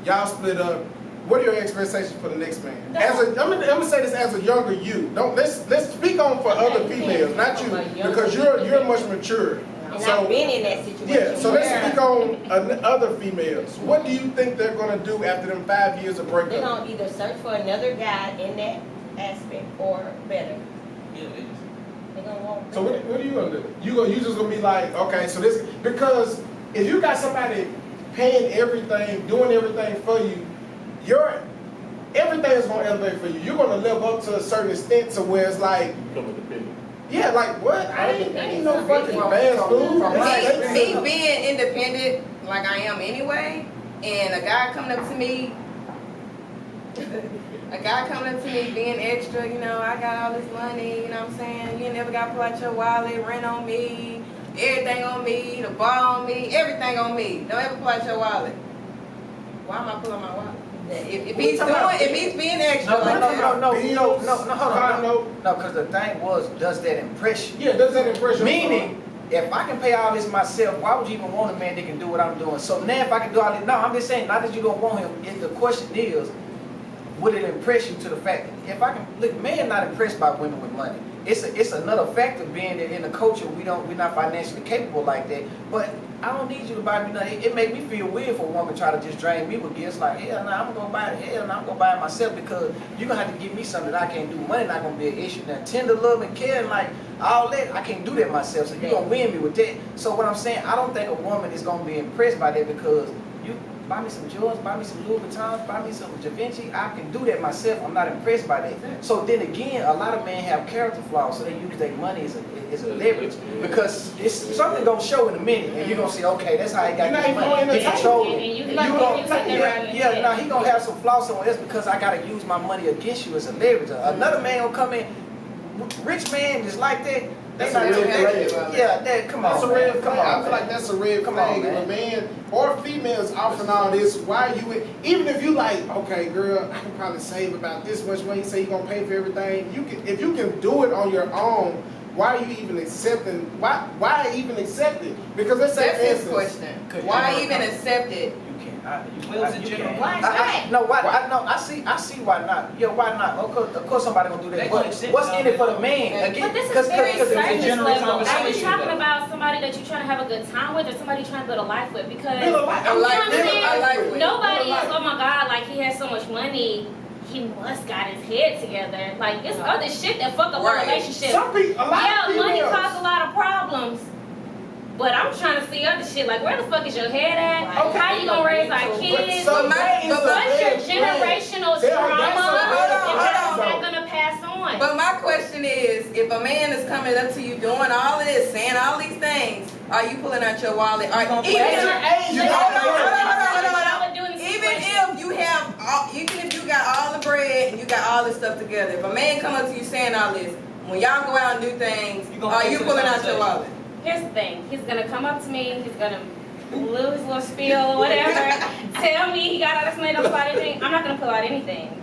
Y'all split up. What are your expectations for the next man? I'm gonna say this as a younger you. Let's speak on for other females, not you, because you're much mature. And So I've been in that situation. yeah, so let's speak on other females. What do you think they're gonna do after them 5 years of They're breakup? gonna either search for another guy in that aspect or better. They're gonna want. So what are you gonna do? You just gonna be like, okay, so this, because if you got somebody paying everything, doing everything for you, everything is gonna elevate for you. You're gonna live up to a certain extent to where it's like, yeah, like what? I ain't no fucking fast food. Me being independent, like I am anyway, and a guy coming up to me being extra, you know, I got all this money, you know what I'm saying? You never got to pull out your wallet, rent on me, everything on me, the bar on me, everything on me. Don't ever pull out your wallet. Why am I pulling my wallet? If he's being extra, No, like that. hold on. No, because the thing was, does that impress you? Yeah, does that impression? Meaning, if I can pay all this myself, why would you even want a man that can do what I'm doing? So now if I can do all this, no, I'm just saying, not that you don't want him. The question is, would it impress you to the fact that if I can, look, men not impressed by women with money. It's another factor being that in the culture we're not financially capable like that. But I don't need you to buy me nothing. It make me feel weird for a woman try to just drain me with gifts. Like, hell no, I'm gonna buy it. Hell no, I'm gonna buy it myself because you're gonna have to give me something that I can't do. Money not gonna be an issue. Now, tender love and care, like all that, I can't do that myself. So you're gonna win me with that. So what I'm saying, I don't think a woman is gonna be impressed by that because you buy me some Jordans, buy me some Louis Vuittons, buy me some Givenchy. I can do that myself. I'm not impressed by that. So then again, a lot of men have character flaws, so they use their money as a leverage because it's something gonna show in a minute, and you're gonna see, okay, that's how he got his money. He control it. And you You gonna gonna use it around the yeah, head. now he gonna have some flaws somewhere else because I gotta use my money against you as a leverage. Another man gonna come in, rich man just like that. They That's not a real they- flag. Yeah, that come on. That's a red man. flag. I feel like that's a red Come on, flag. If a man or female is offering all this, why you even if you like, okay, girl, I can probably save about this much money. You say you're gonna pay for everything. You can, if you can do it on your own. Why are you even accepting? Why even accept it? Because let's say, That's for his instance, question. Why even accept it? You can't. Well, it's a general- Why not? No, why? I see why not. Yeah, why not? Of course somebody gonna do They that. gonna But accept what's it. in it for the man? Again, But this is because very it's a surface general level. Are you conversation, talking though. about somebody that you're trying to have a good time with, or somebody you're trying to build a life with? Because Build a life. you know what I'm Build a saying? life with. Nobody Build a is, life. oh my God, like he has so much money, he must got his head together. Like it's other shit that fuck up Right. a relationship. some people, a lot Yeah, of money females. causes a lot of problems. But I'm trying to see other shit. Like, where the fuck is your head at? Okay. How you gonna raise our kids? So But that is a What's your red flag. generational That's trauma? a And red how is flag. that gonna pass on? But my question is, if a man is coming up to you doing all of this, saying all these things, are you pulling out your wallet? Or even At your age, you Hold on, gotta hold on, hold on, hold on, hold on. I would do in this Even situation. if you have, even if you got all the bread and you got all this stuff together, if a man come up to you saying all this, when y'all go out and do things, You gonna are pay you for the pulling out your conversation. wallet? Here's the thing. He's gonna come up to me. He's gonna lose his little spiel or whatever. Tell me he got all this money, don't pull out anything. I'm not gonna pull out anything.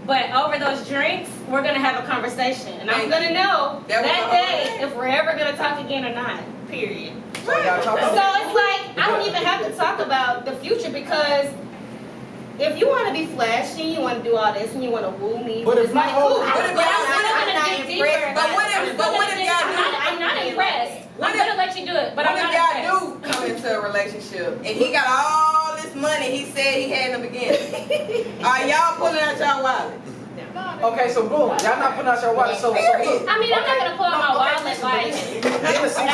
But over those drinks, we're gonna have a conversation, and I'm gonna know That was that the day whole- if we're ever gonna talk again or not. Period. So y'all talking So about it's like I don't even have to talk about the future because if you want to be flashy, you want to do all this, and you want to woo me, But with if this my money, whole- cool. What But if I'm y'all- still I'm gonna not dig deeper. impressed But what if- I'm still but what gonna if dig- y'all I'm not impressed. What I'm if- gonna let you do it, but What I'm if not y'all impressed. do come into a relationship and he got all this money he said he had in the beginning? Are y'all pulling out y'all wallet? okay, so boom, y'all not putting out your wallet. So look. I mean, I'm not gonna pull out my wallet listen, like. listen.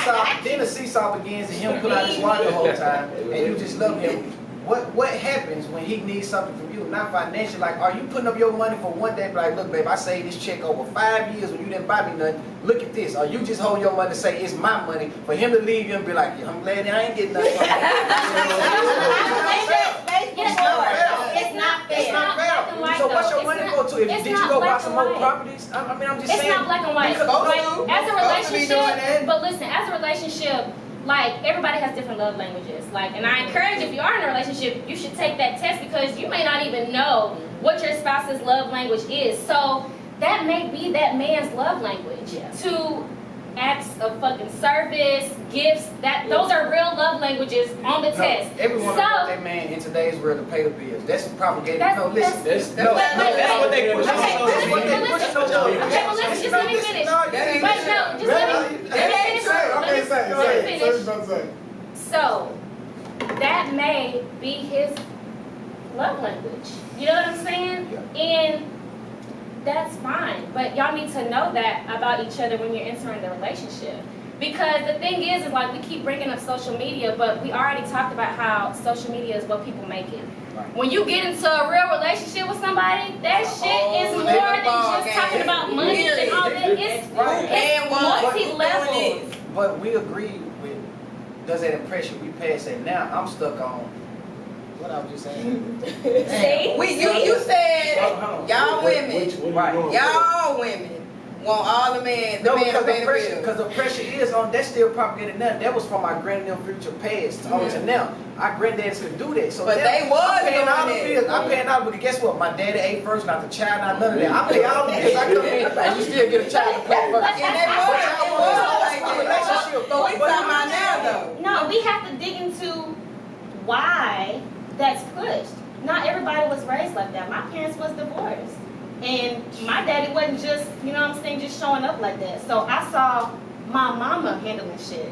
Then the seesaw begins and him pull out his wallet the whole time, and you just love him. What happens when he needs something from you, not financial? Like, are you putting up your money for one day? Like, look, babe, I saved this check over 5 years when you didn't buy me nothing. Look at this. Or you just hold your money and say it's my money for him to leave you and be like, yeah, I'm glad I ain't getting nothing. It's not fair. It's not black and white, fair. So what's though. your money It's go to? If it's did not you go buy black some and more white. properties? I mean, I'm just It's saying. not black and white. Because- Like, Supposed to. as a Supposed to be doing relationship, that. but listen, as a relationship, like everybody has different love languages. Like, and I encourage if you are in a relationship, you should take that test because you may not even know what your spouse's love language is. So that may be that man's love language to acts of fucking service, gifts. Those are real love languages on the test. Everyone So- wants that man in today's world to pay the bills. That's propagated. That's- No, listen. That's No, that's what they push. Okay, on listen, social media. listen, No, no, okay, well, listen, just let me finish. That ain't But true. no, just let me finish. Okay, say, Let me say, finish. say what you're about to say. So, that may be his love language. You know what I'm saying? And that's fine. But y'all need to know that about each other when you're entering the relationship. Because the thing is like we keep bringing up social media, but we already talked about how social media is what people make it. Right. When you get into a real relationship with somebody, that shit is more different than ball just game. talking about money and all that. It's And what? multi-level. But we agree with, does that impress you? We pass that. Now I'm stuck on, what I was just saying. See? You said Hold on. y'all women, What you Right. doing? y'all women, want all the man No, to because pay the the pressure, bills. because the pressure is on. That's still propagated now. That was from my granddad future past on to now. Our granddads could do that. So But now, they was I'm paying doing all the it. bills. I'm paying all, but guess what? My daddy ate first, not the child, not none of that. I pay all the bills. I come in and you still get a child to pay first. And it was like that. Relationship. But we talking about now though. No, we have to dig into why that's pushed. Not everybody was raised like that. My parents was divorced. And my daddy wasn't just, you know what I'm saying, just showing up like that. So I saw my mama handling shit.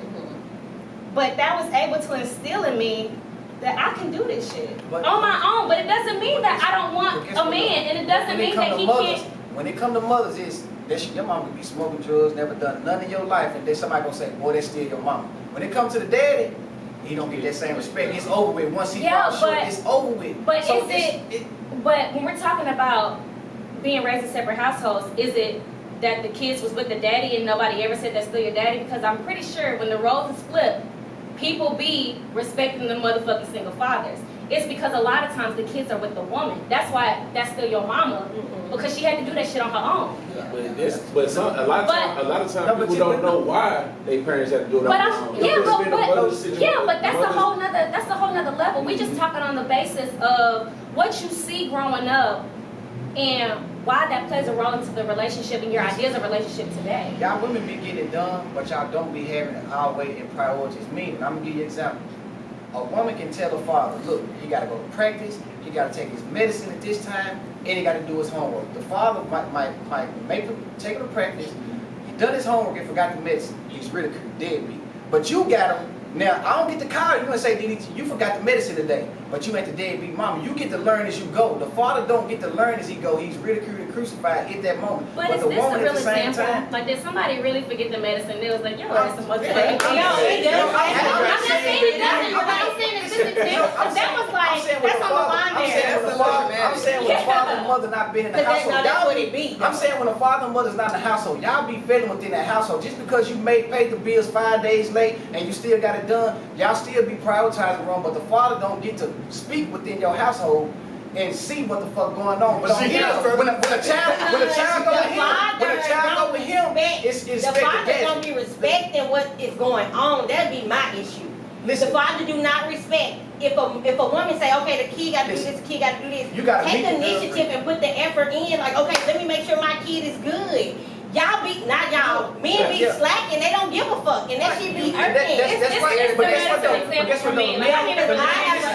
But that was able to instill in me that I can do this shit But- on my own. But it doesn't mean that I don't want But guess a what, man. And it when doesn't it mean come that to he mothers, can't. when it come to mothers, it's that your mama be smoking drugs, never done none in your life, and then somebody gonna say, boy, that's still your mama. When it comes to the daddy, he don't get that same respect. It's over with. Once he Yeah, falls short, but- it's over with. but So is But when we're talking about being raised in separate households, is it that the kids was with the daddy and nobody ever said that's still your daddy? Because I'm pretty sure when the roles is flipped, people be respecting the motherfucking single fathers. It's because a lot of times the kids are with the woman. That's why that's still your mama, because she had to do that shit on her own. A lot of times No, but people you- don't know why their parents had to do it. But on I'm, their yeah, own. It's but, been a mother's but situation. yeah, but that's a Mother's- whole nother level. We just talking on the basis of what you see growing up and why that plays a role into the relationship and your ideas of relationship today. Y'all women be getting it done, but y'all don't be having it our way in priorities. Meaning, I'm gonna give you an example. A woman can tell her father, look, he gotta go to practice, he gotta take his medicine at this time, and he gotta do his homework. The father might make him take him to practice, he done his homework and forgot the medicine. He's ridiculed, deadbeat. But you got him. Now, I don't get the call. You gonna say, Didi, you forgot the medicine today, but you ain't the deadbeat mama. You get to learn as you go. The father don't get to learn as he go. He's ridiculed and crucified at that moment. But is the this a woman real at the same example? time. Like, did somebody really forget the medicine? They was like, yo, that's some Yeah, motherfucking. I'm No, saying- it doesn't. I'm I'm not saying it doesn't, but I'm saying it's this example. Because that was like, that's on the line I'm saying there. when the father, I'm saying when the father and mother not been in the Cause household. that's y'all what it be. I'm saying when the father and mother's not in the household, y'all be failing within that household. Just because you paid the bills 5 days late and you still got it done, y'all still be prioritizing wrong. But the father don't get to speak within your household and see what the fuck going on. But on See, him, that's when a child go with him, it's The expected. father Yes. don't be respecting what is going on. That'd be my issue. Listen, The father do not respect. If a woman say, okay, the kid got to do Listen. this, the kid got to do this, You gotta take meet the initiative girlfriend. and put the effort in. Like, okay, let me make sure my kid is good. Y'all be, not y'all, men be Yeah. slacking. They don't give a fuck, and that shit be And that- irking. that's It's right. the But guess what medicine though? example But guess for what me. though? Like, I can't even I have a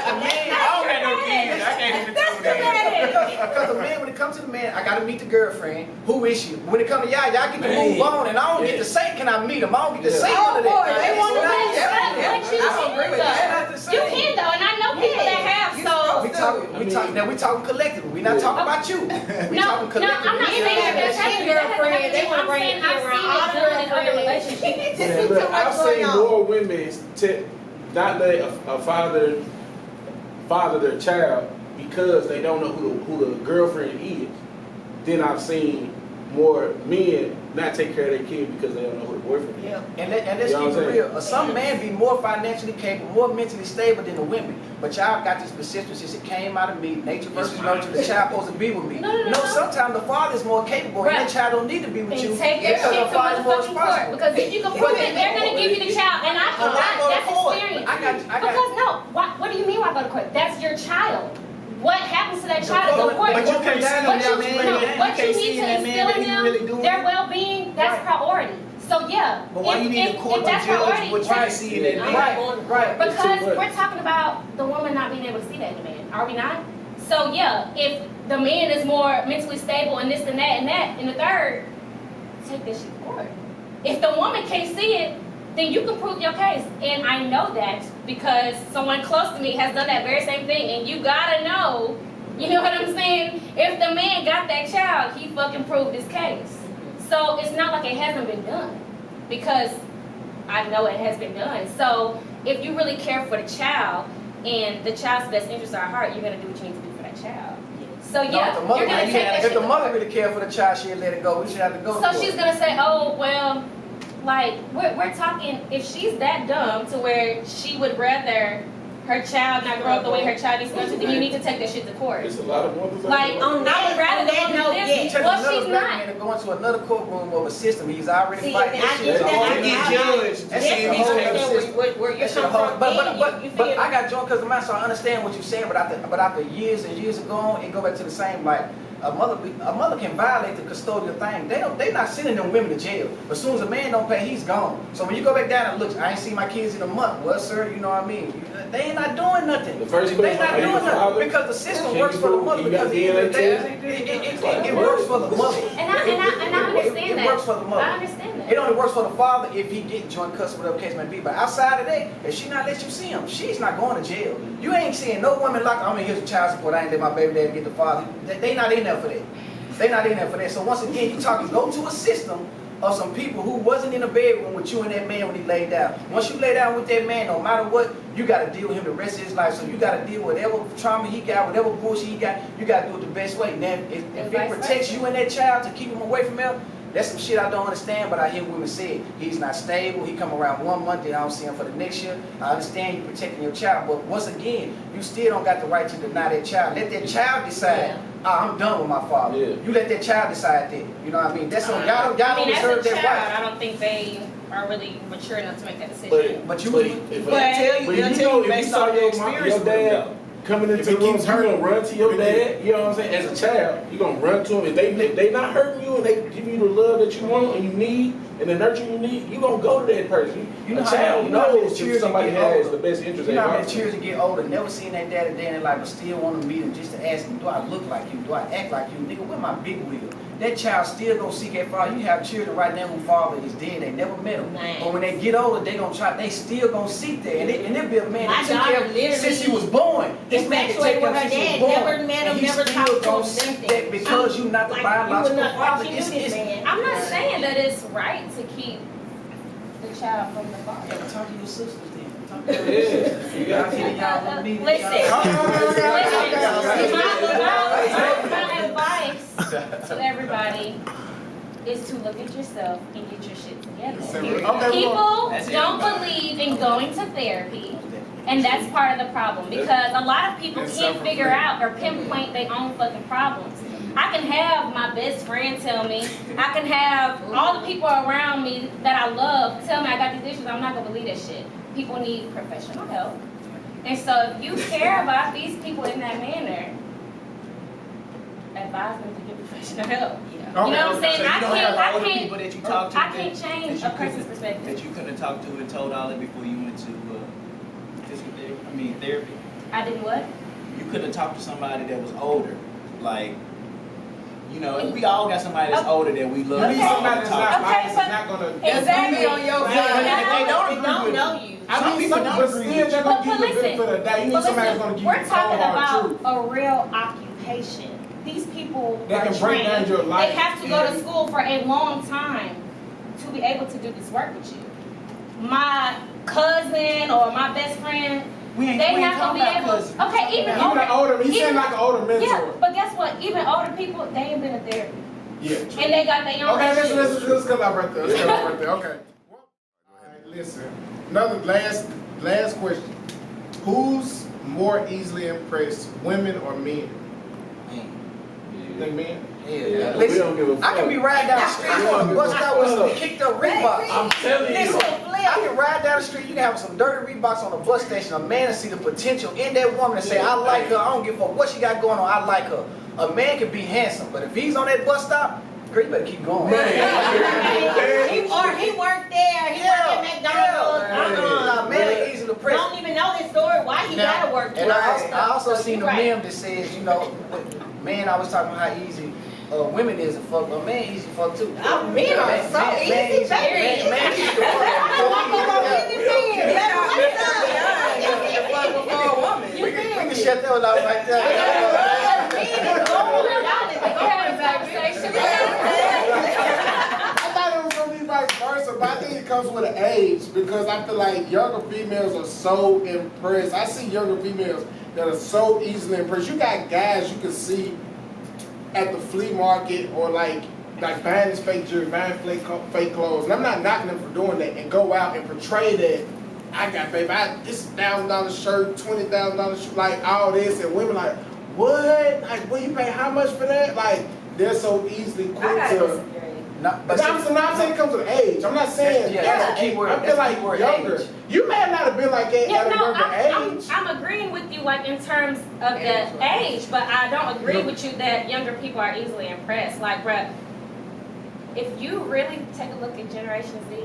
I don't got no kids. I can't even That's do that. pathetic. Because the man, when it comes to the man, I gotta meet the girlfriend. Who is she? When it comes to y'all get to Man. move on, and I don't get to say, can I meet him? I don't get to say none of that. boy, they want to But be- you I don't agree with that. can though. You can though, and I know people that have, so. We talking collectively. We not talking about you. We No, talking no, collectively. I'm not You saying have that a that's shit happening. girlfriend, they wanna I'm bring saying it I've around seen all it the done in other girlfriends. relationships. Man, look, I've much seen going on. more women not let a father their child because they don't know who the girlfriend is. Then I've seen more men not take care of their kid because they don't know who the boyfriend is. And let's You know keep what it I'm real. Some men be more financially capable, more mentally stable than the women. But y'all got this persistence since it came out of me. Nature versus nurture. The child supposed to be with me. No. Sometimes the father is more capable, and Right. that child don't need to be with you And take that because shit the to father is more motherfucking court. responsible. Because if you can prove it, they're gonna give you the child. And Why go to that's court? experience. I got Because no, what do you mean why go to court? That's your child. What happens to that child is important. But you can't see What that you, man. no, You what you can't see need to that man instill that in he really them, doing their it. well-being, that's Right. priority. So yeah, But why you need a court if to that's judge priority, what you right. see in that man? Right. It's too Because much. we're talking about the woman not being able to see that in the man, are we not? So yeah, if the man is more mentally stable and this and that and the third, take this shit to court. If the woman can't see it, then you can prove your case. And I know that because someone close to me has done that very same thing. And you gotta know, you know what I'm saying? If the man got that child, he fucking proved his case. So it's not like it hasn't been done because I know it has been done. So if you really care for the child and the child's best interests are at heart, you're gonna do what you need to do for that child. So No, yeah, if the mother, you're gonna take that if shit the to mother court. really cared for the child, she'd let it go. We should have to go. So for she's it. gonna say, oh, well, like, we're talking, if she's that dumb to where she would rather her child not grow up the way her child needs to go to, then you need to take that shit to court. It's a lot of mothers. Like, I would rather that go note, do yeah. this. Take Well, another she's black not. man and go into another courtroom of a system. He's already See, fighting I this shit. get So that. all I he get get judged. judged. That's That shit me is whole understand system. where you're That shit coming whole- from. But And you feel I got joined because of mine, so I understand what you're saying. But after years and years ago, it go back to the same. Like a mother can violate the custodial thing. They not sending them women to jail. But as soon as a man don't pay, he's gone. So when you go back down and look, I ain't seen my kids in a month. Well, sir, you know what I mean. They ain't not doing nothing. The first They question, not are you doing the nothing father? because the system Can works you for the prove mother. you got Because at the end of the DNA day, it works for the mother. And I understand that. It works for the mother. I understand that. It only works for the father if he get joint custody, whatever the case may be. But outside of that, if she not let you see him, she's not going to jail. You ain't seeing no woman like, I mean, here's a child support. I ain't let my baby daddy get the father. They not in there for that. They not in there for that. So once again, you talking, go to a system of some people who wasn't in a bedroom with you and that man when he laid down. Once you lay down with that man, no matter what, you got to deal with him the rest of his life. So you got to deal with whatever trauma he got, whatever bullshit he got, you got to do it the best way. Now, if it protects you and that child to keep him away from him, that's some shit I don't understand, but I hear women say it. He's not stable. He come around 1 month, then I don't see him for the next year. I understand you protecting your child, but once again, you still don't got the right to deny that child. Let that child decide. I'm done with my father. Yeah. You let that child decide that. You know what I mean? That's on y'all. Y'all I don't mean, deserve as a that child, right. I don't think they are really mature enough to make that decision. But you but would- if But they'll tell you, but they'll you tell know, you if you based saw on your your experience your with them, dad though. coming If into it the room, keeps you gonna hurting, run to your if it dad. You know what I'm saying? As a child, you gonna run to him. If they not hurting you and they give you the love that you want and you need and the nurture you need, you gonna go to that person. You know a how child many- you know how many knows if children somebody get has older? the best interest You at know how many heart. children get older, never seen that dad a day in their life, but still want to meet him just to ask him, do I look like you? Do I act like you? Nigga, where my big wheel? That child still gonna seek that father. You have children right now whose father is dead, they never met him. Man. But when they get older, they gonna try, they still gonna seek that. And it be a man My that took daughter care of him since he was born. This man can infatuated take with care her of since he dad, was born. never met him, And he never still talked to him, gonna seek nothing. that because you not the Like, biological you would not, father. like, you knew this man. I'm not saying that it's right to keep the child from the Yeah, father. but talk to your sisters then. Talk to your Yeah. sisters. You gotta get y'all little meetings. My advice to everybody is to look at yourself and get your shit together. Okay, People That's don't everybody. believe in going to therapy, and that's part of the problem because a lot of people That's can't figure self-reflection. out or pinpoint their own fucking problems. I can have my best friend tell me, I can have all the people around me that I love tell me I got these issues. I'm not gonna believe that shit. People need professional help. And so if you care about these people in that manner, advise them to get professional help. You know what I'm saying? So you don't have all the I people that you talk to I can't change that a you person's couldn't- perspective. that you could have talked to and told all that before you went to physical therapy. I mean therapy. I didn't what? You could have talked to somebody that was older, like. You know, we all got somebody that's older that we love. You need to somebody that's not Okay, biased, but- that's not gonna. Exactly. on your Right. side. They don't They agree don't with know it. you. I mean, people some don't but agree still, with they're But gonna give you the listen, benefit of the doubt. You need But somebody that's listen, gonna give you we're the talking cold hard about truth. a real occupation. These people That are can break down trained. your life. They have to go to school for a long time to be able to do this work with you. My cousin or my best friend, We ain't they we ain't not gonna talking be about able. cousins. Okay, even Even an older, he even- seemed like an older mentor. Yeah, but guess what? Even older people, they ain't been to therapy, Yeah. and they got their own Okay, issues. let's cut off right there. Let's cut off right there. Okay. All right, listen. Another last question. Who's more easily impressed, women or men? You think men? Yeah. We don't give a fuck. I can be riding down the street on a bus stop with some kicked up Reeboks. I'm telling you. Listen, I can ride down the street, you can have some dirty Reeboks on a bus station, a man to see the potential in that woman and say, I like her, I don't give a fuck what she got going on, I like her. A man can be handsome, but if he's on that bus stop, girl, you better keep going. He worked there. He worked at McDonald's. Man ain't easy to press. Don't even know his story. Why he Now, gotta work and there. I also So seen you the right. meme that says, you know, man always talking about how easy women is to fuck, but man easy to fuck too. Oh, men are so easy, baby. Man easy to fuck. We can shut that one out right there. I thought it was gonna be vice versa, but I think it comes with an age because I feel like younger females are so impressed. I see younger females that are so easily impressed. You got guys you can see at the flea market or like buying this fake jewelry, buying fake clothes. And I'm not knocking them for doing that and go out and portray that I got, baby, this $1,000 shirt, $20,000 shirt, like all this, and women like, what? Like, well, you pay how much for that? Like, they're so easily I quick gotta to. disagree. But I'm not saying it comes with age. I'm not saying that's the key word. I feel That's the key like word, younger. age. You may not have been like that Yeah, at a no, younger age. I'm agreeing with you, like, in terms of the age, but I don't agree with you that younger people are easily impressed. Like, bruh, if you really take a look at Generation Z,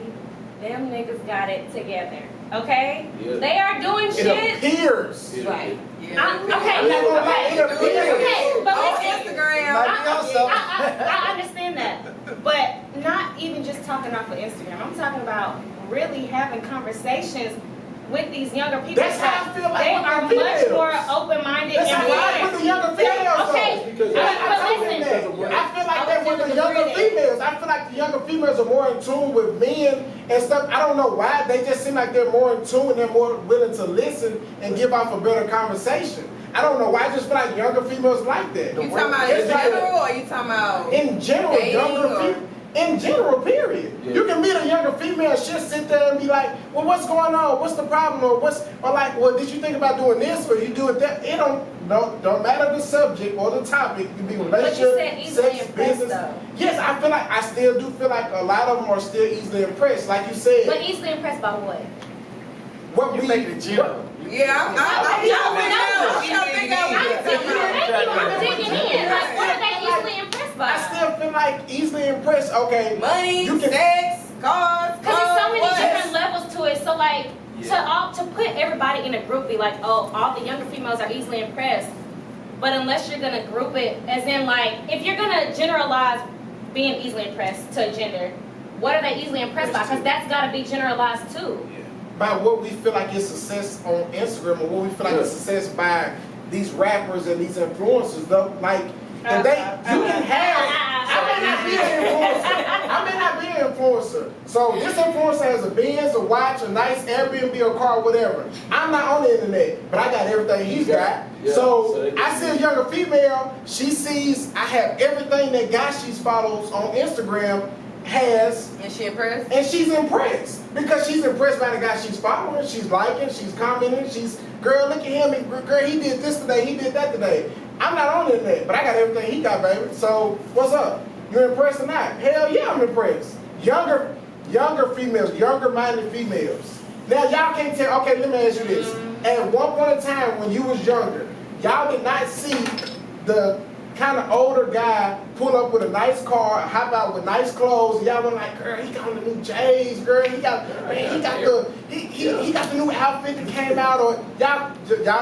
them niggas got it together, okay? Yeah. They are doing It shit. appears. Right. Okay, I'm not gonna lie, it appears. okay, but On listen, Instagram. Might be on something. I understand that, but not even just talking off of Instagram. I'm talking about really having conversations with these younger people. That's how I feel like they with are the much females. more open-minded That's and how I more. with the younger females. Okay, Because but I told listen, them that. I feel like I that was with the gonna younger agree that. females. I feel like the younger females are more in tune with men and stuff. I don't know why. They just seem like they're more in tune and they're more willing to listen and give off a better conversation. I don't know why. I just feel like younger females like that. You talking about in It's like- general or you talking about? In general, Dating younger or- people. In general, period. Yeah. You can meet a younger female, she'll sit there and be like, well, what's going on? What's the problem? Or like, well, did you think about doing this or you do it that? It don't matter the subject or the topic. It can be But you relationship, said easily sex, impressed, business. though. Yes, I still do feel like a lot of them are still easily impressed. Like you said, But easily impressed by what? what You we make it general. Yeah, I'm trying to figure out what you're talking about. I'm digging in. Like, what are they easily impressed by? I still feel like easily impressed. Okay, Money, You can- sex, cars, Because there's so many what? different levels to it. So like to put everybody in a group, be like, oh, all the younger females are easily impressed. But unless you're gonna group it, as in like, if you're gonna generalize being easily impressed to a gender, what are they easily impressed by? Because that's gotta be generalized too. by what we feel like is success on Instagram or what we feel like is success by these rappers and these influencers though. Like, and you can have, I may not be an influencer. I may not be an influencer. So this influencer has a Benz, a watch, a nice Airbnb, a car, whatever. I'm not on the internet, but I got everything he's got. Yeah. So I see a younger female, she sees I have everything that guy she follows on Instagram has, And she impressed? and she's impressed because she's impressed by the guy she's following, she's liking, she's commenting, she's, girl, look at him, girl, he did this today, he did that today. I'm not on the internet, but I got everything he got, baby. So what's up? You impressed or not? Hell yeah, I'm impressed. Younger females, younger-minded females. Now y'all can't tell. Okay, let me ask you this: at one point in time when you was younger, y'all did not see the kind of older guy pull up with a nice car, hop out with nice clothes. Y'all were like, girl, he got the new J's, girl. He got the new outfit that came out. Or y'all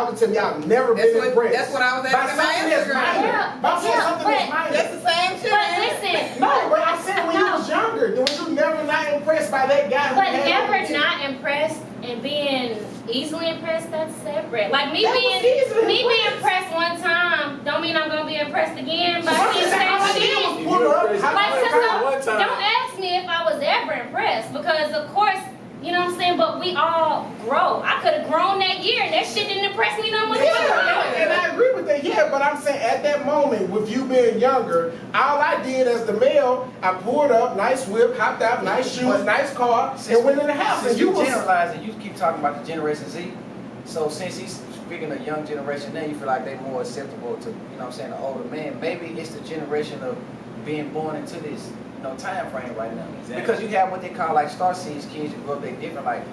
can tell me y'all never been impressed. That's what I was By asking my something that's Instagram. minor. Yeah, By saying yeah, something that's but- minor. That's the same shit. But man. listen, No, but I said when you was younger, was you never not impressed by that guy? who but had never everything? not impressed and being easily impressed, that's separate. Like me That was easily being impressed. impressed one time don't mean I'm gonna be impressed again by I'm seeing just saying, all I same did shit. was pull up, Like, hop Like, on the just car. one time. don't ask me if I was ever impressed because, of course, you know what I'm saying. But we all grow. I could have grown that year, and that shit didn't impress me no more. Yeah, and I agree with that. Yeah, but I'm saying at that moment, with you being younger, all I did as the male, I pulled up, nice whip, hopped out, nice shoes, nice car, and went in the house. Since And you you was generalizing, you keep talking about the Generation Z. So since he's speaking of young generation now, you feel like they're more acceptable to, you know what I'm saying, the older man. Maybe it's the generation of being born into this, you know, time frame right now. Exactly. Because you have what they call like star seeds kids that grow up, they different. Like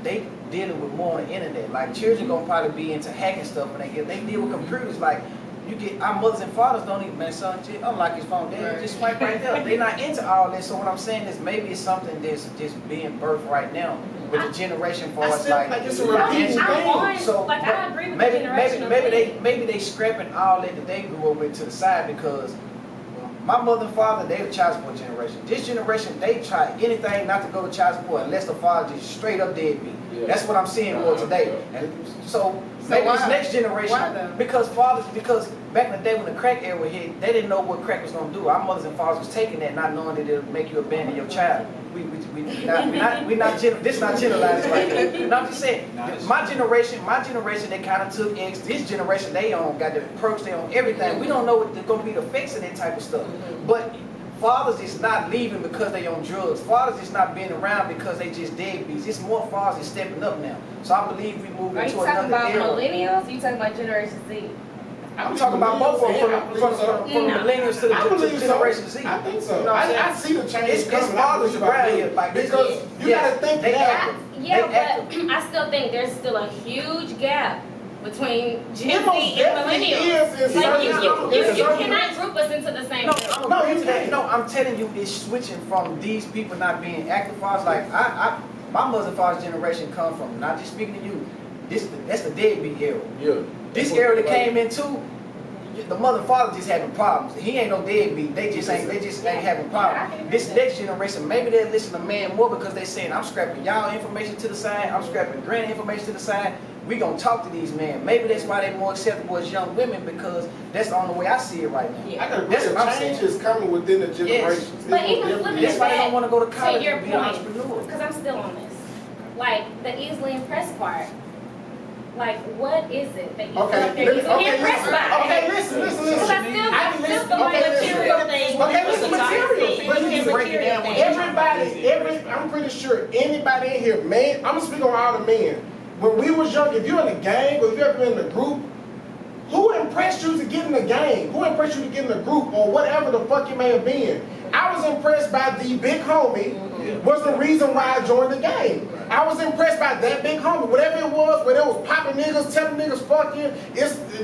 they dealing with more on the internet. Like children gonna probably be into hacking stuff when they deal with computers. Like you get our mothers and fathers don't even, man, son, just unlock his phone, dad, just swipe right there. They not into all this. So what I'm saying is maybe it's something that's just being birthed right now with the generation for I us. still Like think it's a I'm repeating thing. on, so like I agree with maybe, the generational thing. maybe they scrapping all that they grew up with to the side because my mother and father, they were child support generation. This generation, they try anything not to go to child support unless the father just straight up deadbeat. Yeah. That's what I'm seeing more today. And so maybe why? this next generation, Why though? because back in the day when the crack era hit, they didn't know what crack was gonna do. Our mothers and fathers was taking that, not knowing that it'll make you abandon your child. This not generalized right there. No, I'm just saying, my generation, they kind of took X. This generation, they got the perks, they own everything. We don't know what gonna be the effects of that type of stuff. But fathers is not leaving because they on drugs. Fathers is not being around because they just deadbeats. It's more fathers is stepping up now. So I believe we move Are you into talking another about era. millennials? Or you talking about Generation Z? I'm talking about both of them, from No. millennials to the I believe so. Generation Z. I think so. You know what I'm saying? I see the change It's coming. I fathers believe I around do. here like this. Because you Yes, gotta think they now. active. Yeah, They active. but I still think there's still a huge gap between Gen It Z most and definitely millennials. is in Like certain- you in certain- cannot group us into the same group. No, you can't. No, I'm telling you, it's switching from these people not being active fathers. Like my mother and father's generation come from. Not just speaking to you. That's the deadbeat era. Yeah. This era that came into, the mother and father just having problems. He ain't no deadbeat. They just ain't having problems. This next generation, maybe they listen to man more because they saying, I'm scrapping y'all information to the side. I'm scrapping granny information to the side. We gonna talk to these men. Maybe that's why they more acceptable as young women because that's the only way I see it right now. I gotta That's agree. what I'm Change saying. is coming within the generations. It's But gonna even definitely- flipping That's it why they back don't want to go to college to your and be an point, entrepreneur. because I'm still on this. Like the easily impressed part. Like what is it that you feel like they're easily impressed by? Okay, listen. Because I still feel like material things. Okay, listen, material. But you can break it down when you I'm pretty sure anybody in here, man, I'm gonna speak on all the men. When we was young, if you're in a gang or if you're ever in a group, who impressed you to get in the gang? Who impressed you to get in the group or whatever the fuck you may have been? I was impressed by the big homie was the reason why I joined the gang. I was impressed by that big homie. Whatever it was, whether it was popping niggas, telling niggas fuck you,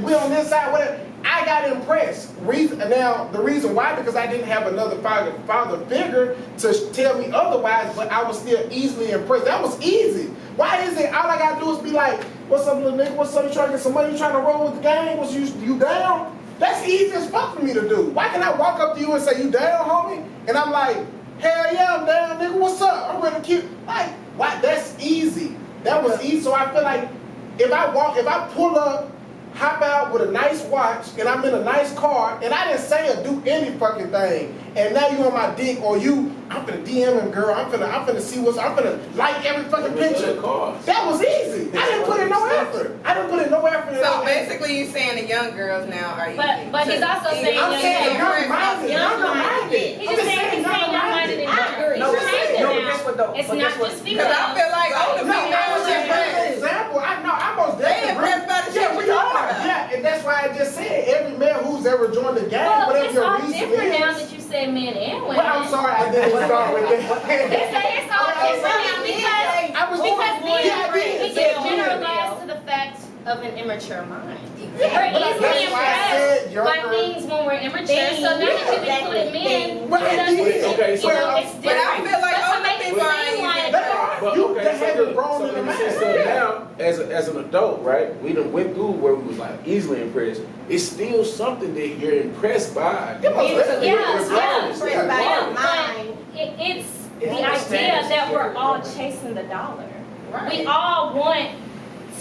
we on this side, whatever. I got impressed. Now, the reason why, because I didn't have another father figure to tell me otherwise, but I was still easily impressed. That was easy. Why is it all I gotta do is be like, what's up, little nigga? What's up? You trying to get some money? You trying to roll with the gang? What's you down? That's easy as fuck for me to do. Why can I walk up to you and say, you down, homie? And I'm like, hell yeah, I'm down, nigga. What's up? I'm ready to keep. Like, why? That's easy. That was easy. So I feel like if I pull up, hop out with a nice watch, and I'm in a nice car, and I didn't say or do any fucking thing, and now you on my dick, or I'm finna DM him, girl. I'm finna see I'm finna like every fucking picture. That was easy. I didn't put in no effort. I didn't put in no effort at all. So basically, you saying the young girls now are easy. But he's also saying I'm saying young-minded. young-minded. He's just saying young-minded and young. No, He's changing no, now. guess what though? It's But not guess what? just Because I females. feel like older No, females that was just are an example. I most They definitely impressed by the shit yeah, we we talking are. about. Yeah, and that's why I just said every man who's ever joined the gang, Well, whatever it's your all reason different now is. that you said men and women. Well, I'm sorry, I didn't start with It's that. all different now because I was then did. we get generalized to the fact of an immature mind. Yeah, We're but easily that's why I said impressed by younger. things when we're immature. So now that you've included men, Well, I did. Okay, so- it's different. But I feel like But to older make it people are seem easy. like They are. But You okay, they so haven't look, grown so in the let me mind. say, so now, as an adult, right, we done went through where we was like easily impressed. It's still something that you're impressed by. It was definitely Yeah, regardless. yeah. By Yeah, your but mind. it's the It's idea understanding. that we're all chasing the dollar. Right. We all want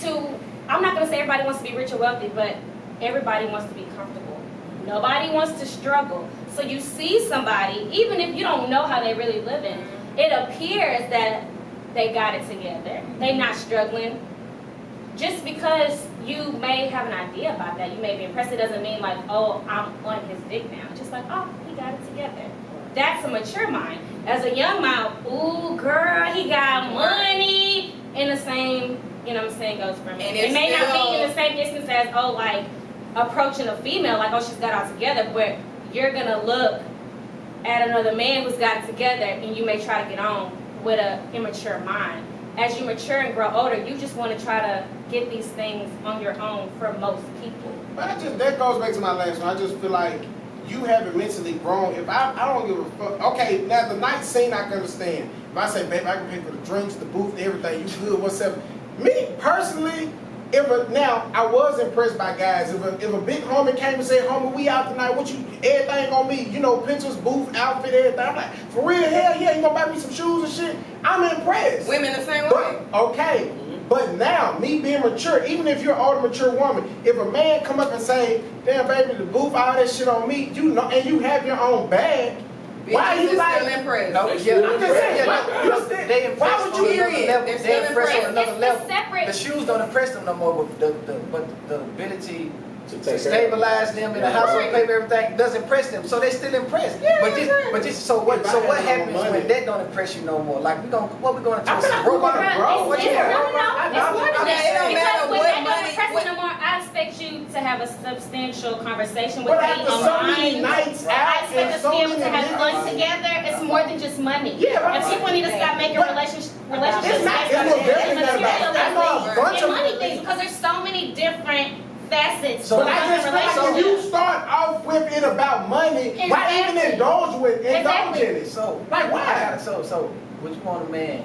to, I'm not gonna say everybody wants to be rich or wealthy, but everybody wants to be comfortable. Nobody wants to struggle. So you see somebody, even if you don't know how they really living, it appears that they got it together. They're not struggling. Just because you may have an idea about that, you may be impressed, it doesn't mean like, oh, I'm on his dick now. Just like, oh, he got it together. That's a mature mind. As a young mind, ooh, girl, he got money. In the same, you know what I'm saying, goes for me. And It it's may not still- be in the same instance as, oh, like, approaching a female, like, oh, she's got it all together, but you're gonna look at another man who's got it together and you may try to get on with an immature mind. As you mature and grow older, you just want to try to get these things on your own for most people. But that goes back to my last one. I just feel like you haven't mentally grown. If I don't give a fuck. Okay, now the night scene I can understand. If I say, babe, I can pay for the drinks, the booth, everything, you good, what's up? Me personally, now I was impressed by guys. If a big homie came and said, homie, we out tonight, everything on me, pictures, booth, outfit, everything. I'm like, for real, hell yeah, you gonna buy me some shoes and shit? I'm impressed. Women the same way. But, okay, but now, me being mature, even if you're an older, mature woman, if a man come up and say, damn, baby, the booth, all that shit on me, and you have your own bag, why are you Bitches like... still impressed? No, They yeah, still I'm just saying, impressed. like, they impressed Why would on you another hear it? level. They're They still impressed on impressed. another It's level. separate. The shoes don't impress them no more, but the ability to to take care of stabilize them in the house and pay for everything does impress them, so they still impressed. But just so what happens when that don't impress you no more? Like what we going to I'm do? not Robot? gonna grow. No, What you it's want? more than Yeah, it don't that. matter Because when what that money- don't impress you no more, I expect you to have a substantial conversation with But me after so many online. nights I out expect and us to so be able many to have fun niggas, together. It's more than just money. Yeah, but and people need to stop making but- relationships it's based not. on It's more different than about. I know a materialistic bunch and of. money things because there's so many different facets So to But I a just feel like if relationship. you start off with it about money, why even Exactly. indulge Exactly. in it? So Like, why? So would you want a man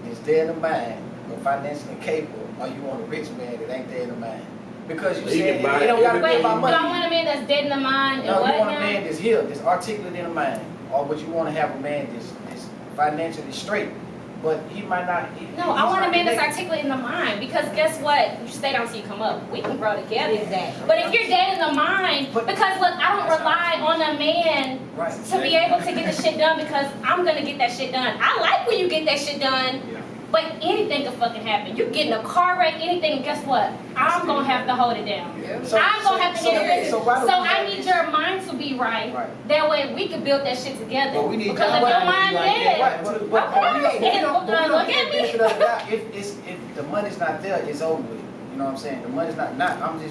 that's dead in the mind but financially capable, or you want a rich man that ain't dead in the mind? Because you He said can buy it don't gotta Wait, be about do money. I want a man that's dead in the mind and No, what you want now? a man that's here, that's articulate in the mind, or would you want to have a man that's financially straight, but he might not. No, I want a man that's articulate in the mind because guess what? You stay down till you come up. We can grow together. Exactly. But if you're dead in the mind, because look, I don't rely on a man Right. to be able to get the shit done because I'm gonna get that shit done. I like when you get that shit done, but anything can fucking happen. You get in a car wreck, anything, and guess what? I'm gonna have to hold it down. I'm gonna have to handle it. So So why don't we I have need this- your mind to be right. Right. That way we can build that shit together. But we need because if your your mind mind to be like dead, that. Right, but we don't okay, look get at the me. benefit of the doubt. If the money's not there, it's over with. You know what I'm saying? The money's not.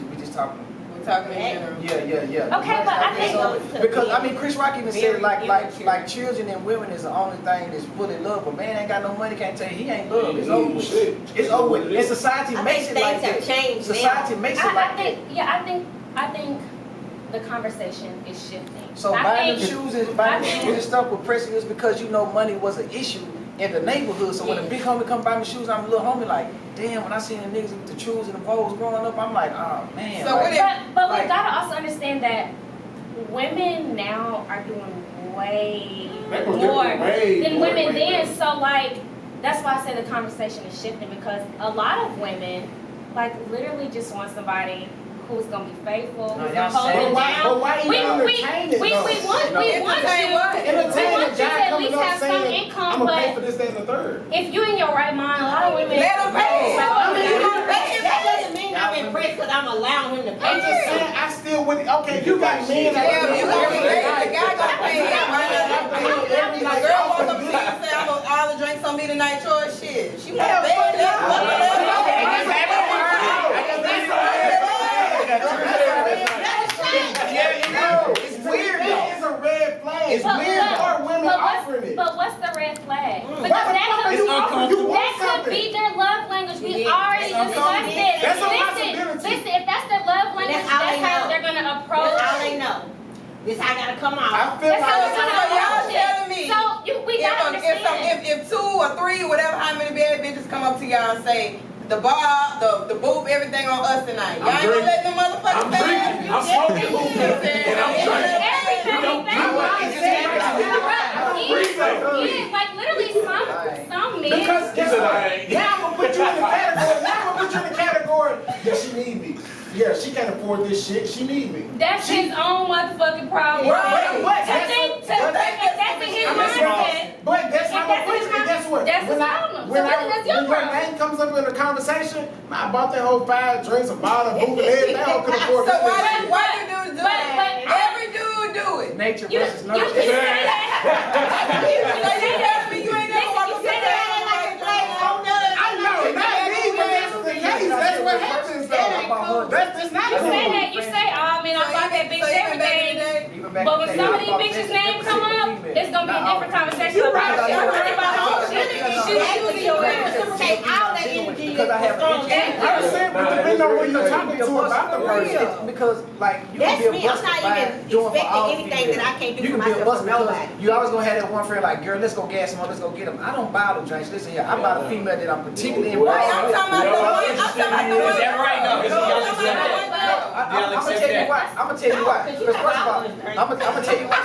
We just talking. We're talking in general. Yeah. The Okay, money's but not I there, think so- because I mean, Chris Rock even said Very like immature. children and women is the only thing that's fully love. But man ain't got no money, can't tell you he ain't love. It's over with. Shit. It's over with. And society I makes think it like things have that. changed Society now. makes it I like that. think, I think the conversation is shifting. So I buying them think- shoes and stuff with pressing is because you know money was an issue in the neighborhood. So when a big homie come buy me shoes, I'm a little homie like, damn, when I seen the niggas with the shoes and the Vogues growing up, I'm like, oh man. So like, what if- But we Like- gotta also understand that women now are doing way They was more doing way than more, women way then. more. So like, that's why I say the conversation is shifting because a lot of women like literally just want somebody who's gonna be faithful, No, who's y'all gonna hold saying- them But why down. even entertain it, we though? want No. you. Entertain what? Entertain We a want you to guy at coming least up have some saying, income, I'm gonna pay but for this, that, and the third. if you in your right mind, a lot of women. Let 'em pay. Like, oh, I mean, you gonna pay. That doesn't mean I'm impressed because I'm allowing him to pay. I'm just saying, I still wouldn't. Okay, you got men. Yeah, but you gonna be paid. The guy gonna pay. Yeah, why not? My girl walk up to me and say, I'm gonna all the drinks on me tonight, Troy. Shit, she Yeah, wanna pay it. It's weird though. It's a red flag. It's But weird look, for women offering it. But what's the red flag? Because Why the that fuck are could, you offering? You want that could something. be their love language. We Yeah, already that's discussed it. That's a Listen, possibility. if that's their love language, That's all that's they how know. they're gonna That's approach. all they know. This I gotta come I out. feel That's how like they're gonna So y'all approach telling it. me So we gotta understand. if 2 or 3, whatever, how many bad bitches come up to y'all and say, the bar, the booth, everything on us tonight. Y'all ain't gonna let them motherfuckers I'm pay? drinking. I'm smoking hookah, and I'm drinking. Everything, You that's know what? why It's it's just- yeah, like literally some men. Because guess what? Now I'm gonna put you in the category. Now I'm gonna put you in the category. Yeah, she need me. Yeah, she can't afford this shit. She need me. That's his own motherfucking problem. What? To think, if that's in his I'm just wrong. mindset. But that's If how I'm that's pushing his it. Guess what? that's his When problem. So really, that's your when your problem. name comes up in the conversation, I bought that whole 5 drinks, a bottle, a booth, and everything. I don't could afford So this. why do dudes do it? Every dude do it. Nature You versus can nurture. say that. So you telling me you ain't never walked up to You say that I know, not me, but that's the case. That's what happens, though. That's not You cool. say that. You say, oh man, I bought that bitch everything. Even back But in when the some of day, these bitches' names come up, it's gonna be a different conversation. You're right. About You're right. my own shit. Exactly. You reciprocate all that energy Because I have that's thrown Thank at you. I understand, but depending on what you're talking to about the person. Because like you That's can be a me. I'm buster not by even doing for all expecting anything females. that I can't do You for can be a myself buster for because nobody. you always gonna have that one friend like, girl, let's go gas them up, let's go get them. I don't buy the drinks. Listen here, I buy the female that I'm particularly involved Right, I'm with. talking about the one. I'm talking about the one. Is that right, though? Is y'all just said that? I'm gonna tell you why. I'm gonna tell you why. Because first of all, I'm gonna tell you why.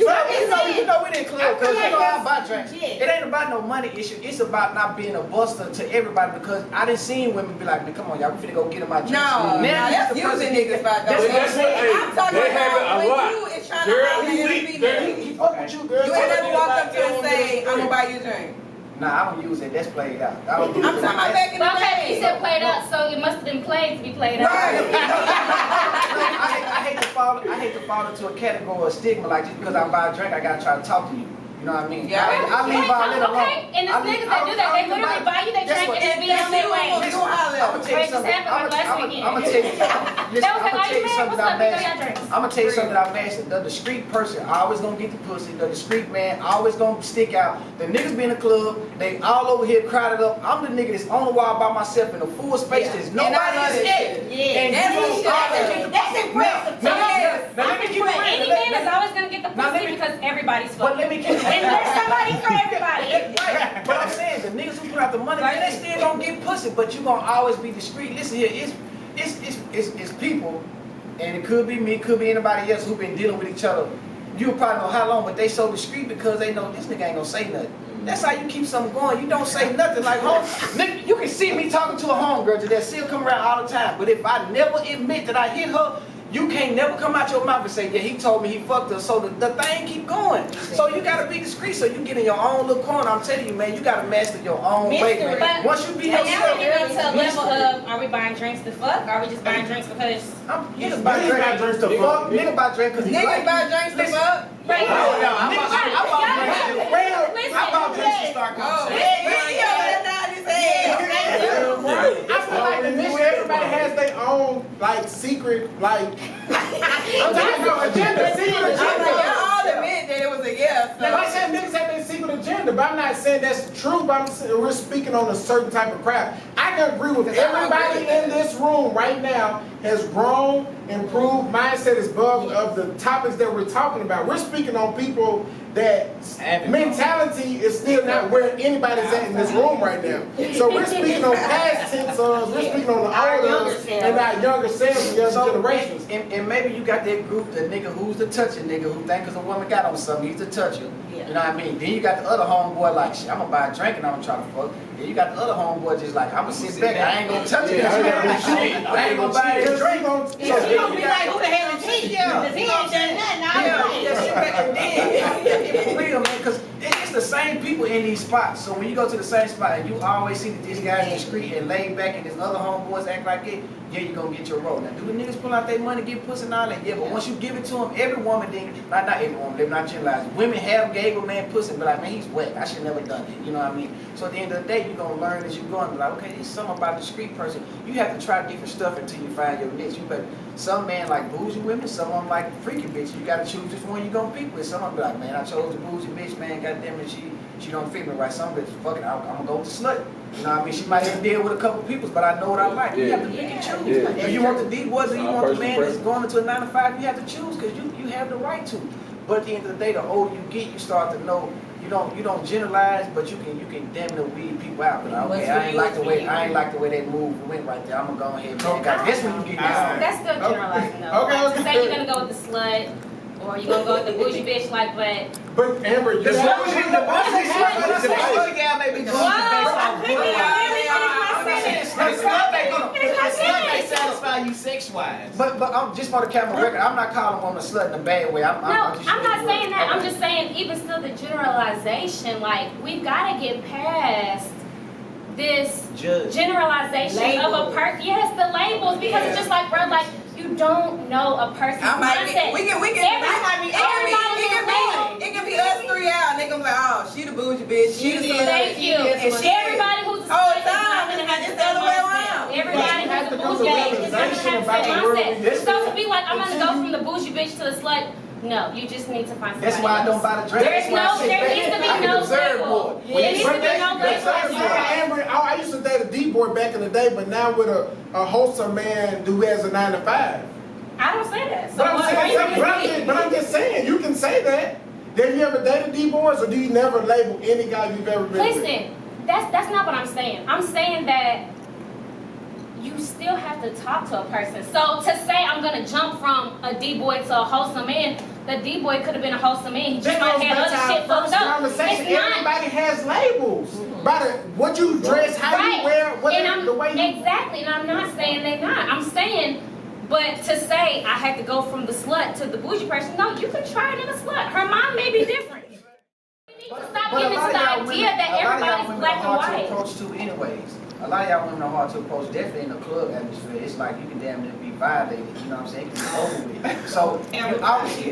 Because you know we didn't clear because you know I buy drinks. It ain't about no money issue. It's about not being a buster to everybody because I done seen women be like, come on, y'all, we finna go get them my drinks. No, that's the using person- niggas by That's though. what I'm saying. I'm talking They have it about a when lot. you is trying Girl, to you holler weak. at female. He fuck with you, girl. You ain't never walked up to her and say, I'm gonna buy you a drink. Nah, I don't use it. That's played out. I don't use I'm it. talking about back in the But okay, day. you said played out, so it must have been played to be played out. I hate to fall into a category of stigma like just because I buy a drink, I gotta try to talk to you. You know what I mean? Yeah. I leave violin alone. Okay, and it's niggas that do that. They literally buy you their drink and just be on their way. I'm gonna tell you something. Example, last weekend. I'm gonna tell you. Listen, That was I'm like, gonna are tell you you mad? something What's that up? I'm We go mad. y'all drinks. I'm gonna tell you something that I'm mad. The discreet person always gonna get the pussy. The discreet man always gonna stick out. The niggas be in the club. They all over here crowded up. I'm the nigga that's on the wall by myself in a full space. Yeah. There's And I nobody love is that there. shit. Yeah, And that's you what always- that's impressive. Now, Yes. now, let me keep it But real. any man is always gonna get the Now, let pussy me- because everybody's But fucking. let me keep it And there's somebody for everybody. Right. But I'm saying the niggas who put out the money, man, they still gonna get pussy, but you gonna always be discreet. Listen here, it's people, and it could be me, it could be anybody else who been dealing with each other. You'll probably know how long, but they so discreet because they know this nigga ain't gonna say nothing. That's how you keep something going. You don't say nothing like home. Nigga, you can see me talking to a homegirl that still come around all the time. But if I never admit that I hit her, you can't never come out your mouth and say, yeah, he told me he fucked her. So the thing keep going. So you gotta be discreet. So you get in your own little corner. I'm telling you, man, you gotta master your own way, man. But- Once you be But now yourself, we get into a level of, are we buying drinks to fuck? Or are we just buying drinks because? Niggas buy drinks to fuck. Nigga buy drinks because he Niggas like buy you. drinks to Listen, fuck. Right. I Listen, bought drinks to start Oh, conversation. I feel like in this shit, everybody has their own like secret like. I'm talking about agenda, secret agenda. Y'all all admit that it was a yes. Like I said, niggas have their secret agenda, but I'm not saying that's true. But we're speaking on a certain type of crowd. I can agree with everybody in this room right now has grown, improved, mindset is above of the topics that we're talking about. We're speaking on people that mentality is still not where anybody's at in this room right now. So we're speaking on past tense of, we're speaking on the older and our younger selves and younger generations. And maybe you got that group, the nigga who's the touching nigga who think cause a woman got on something, he's the toucher. Yeah. You know what I mean? Then you got the other homeboy like, shit, I'm gonna buy a drink and I'm gonna try to fuck. Then you got the other homeboy just like, I'm gonna sit back, I ain't gonna touch it. Yeah, I I ain't gonna buy a drink. She gonna be like, who the hell is he? Cause he ain't done nothing all Yeah, sit back and then, for real, man, because it's the same people in these spots. So when you go to the same spot and you always see that this guy's discreet and laid back and his other homeboys act like it, yeah, you gonna get your role. Now, do the niggas pull out their money, get pussy and all that? Yeah, but once you give it to them, every woman, then, not every woman, they're not generalizing. Women have gave a man pussy and be like, man, he's wet. I should never done it. You know what I mean? So at the end of the day, you're gonna learn as you go and be like, okay, there's something about a discreet person. You have to try different stuff until you find your niche. You better, some men like bougie women, some of them like freaky bitch. You gotta choose which one you gonna pick with. Some of them be like, man, I chose the bougie bitch, man, goddamn it, she don't fit me right. Some bitch, fuck it, I'm gonna go with the slut. You know what I mean? She might even deal with a couple people, but I know what I like. You have to pick and choose. Yeah. If you want the D-boys or you Our want the personal man that's preference. going into a 9 to 5, you have to choose because you have the right to. But at the end of the day, the older you get, you start to know you don't generalize, but you can damn near weed people out. But okay, I ain't like the way that move went right there. I'm gonna go ahead and go. That's when you get down. That's still generalizing though. Okay, Like, okay. say you're gonna go with the slut, or you're gonna go with the bougie bitch, like, but But Amber, you The have bougie gal may be going They satisfy you sex-wise. But I'm just for the camera record. I'm not calling woman a slut in a bad way. no, I'm just I'm not using saying the that. word. I'm just saying, even still, the generalization, like, we've got to get past this Judge. generalization of a person. Yes, the labels, because it's just like, bro, like, you don't know a person's I might be, mindset. we can, Everybody it can be us three out, and they gonna be like, oh, she the bougie bitch, she the slut. Thank you. And she, Everybody who's a All slut the is not time, gonna have it's the the other way same around. mindset. Everybody You have who's a to come to bougie bitch is not realization gonna have about the the world same we mindset. live So to be like, I'm gonna go from the bougie bitch to the slut, no, you just need to find somebody That's why I don't else. buy the drink. There's That's why I no, sit there back. needs to be I can no observe label. more. There needs to be no That's label. Amber, I used to date a D-boy back in the day, but now with a wholesome man who has a 9 to 5. I don't say that. So But I'm what saying, are you but I'm just saying, you can say that. Have you ever dated D-boys, or do you never label any guy you've ever been with? Listen, that's not what I'm saying. I'm saying that you still have to talk to a person. So to say I'm gonna jump from a D-boy to a wholesome man, the D-boy could have been a wholesome man. He just That might goes have back to other shit our fucked first up. conversation. It's not Everybody has labels. By what you dress, how you wear, and the way you... exactly, and I'm not saying they're not. I'm saying, but to say I had to go from the slut to the bougie person, no, you can try it in a slut. Her mom may be different. You need to stop y'all But a get lot into of the y'all idea that a lot of y'all everybody's women black are and hard to white. approach too anyways. A lot of y'all women are hard to approach, definitely in the club atmosphere. It's like you can damn near be violated, you know what I'm saying? It can be over with. So,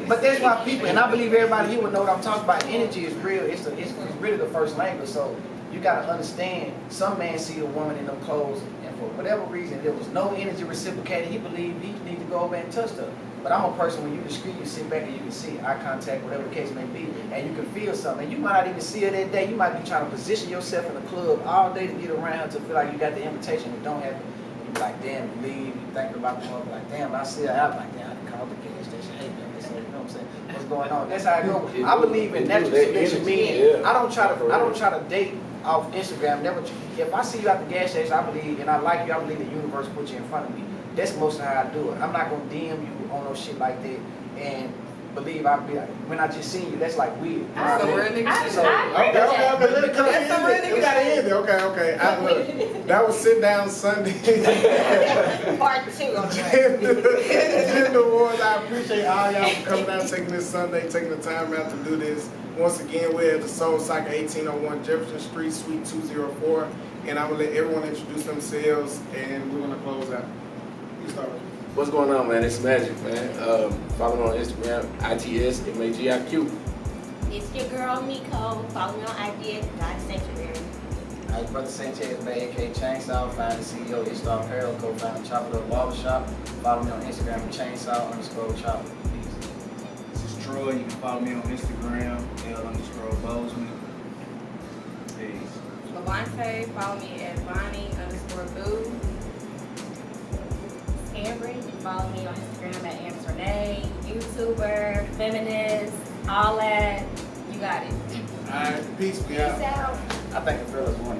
but that's why people, and I believe everybody here would know what I'm talking about. Energy is real. It's really the first language. So you gotta understand, some man see a woman in them clothes, and for whatever reason, there was no energy reciprocated. He believed he need to go over and touch her. But I'm a person, when you discreet, you sit back and you can see eye contact, whatever the case may be, and you can feel something. And you might not even see her that day. You might be trying to position yourself in the club all day to get around her to feel like you got the invitation. It don't happen. You be like, damn, you leave. You thinking about the mother, like, damn, I see her out. Like, damn, I can call the gas station. Hey, man, you know what I'm saying? What's going on? That's how I go. I believe in natural selection, meaning I don't try to date off Instagram. Never. If I see you at the gas station, I believe, and I like you, I believe the universe put you in front of me. That's mostly how I do it. I'm not gonna DM you on no shit like that and believe I'll be like, when I just seen you, that's like weird. You know what I Some mean? real nigga shit. So, Okay, let it come That's some real nigga We gotta end it. Okay. Look, that was Sit Down Sunday. Part 2 of that. Gender Wars, I appreciate all y'all for coming out, taking this Sunday, taking the time out to do this. Once again, we're at the Soul Soccer 1801 Jefferson Street, Suite 204. And I'm gonna let everyone introduce themselves and we're gonna close out. You start. What's going on, man? It's Magic, man. Follow me on Instagram, ITSMAGIQ. It's your girl, Miko. Follow me on IG at God Sanctuary. I was Brother Sanchez, Bay, aka Chainsaw, find the CEO, Ishtar Apparel, co-founder Chopper Up Barbershop. Follow me on Instagram at chainsaw_chopper. Peace. This is Troy. You can follow me on Instagram, L_Bozeman. Peace. Levante, follow me at Bonnie_Boo. Amber, you can follow me on Instagram at Amber Renee, YouTuber, feminist, all that. You got it. All right, peace. We Peace out. out. I think the fellas want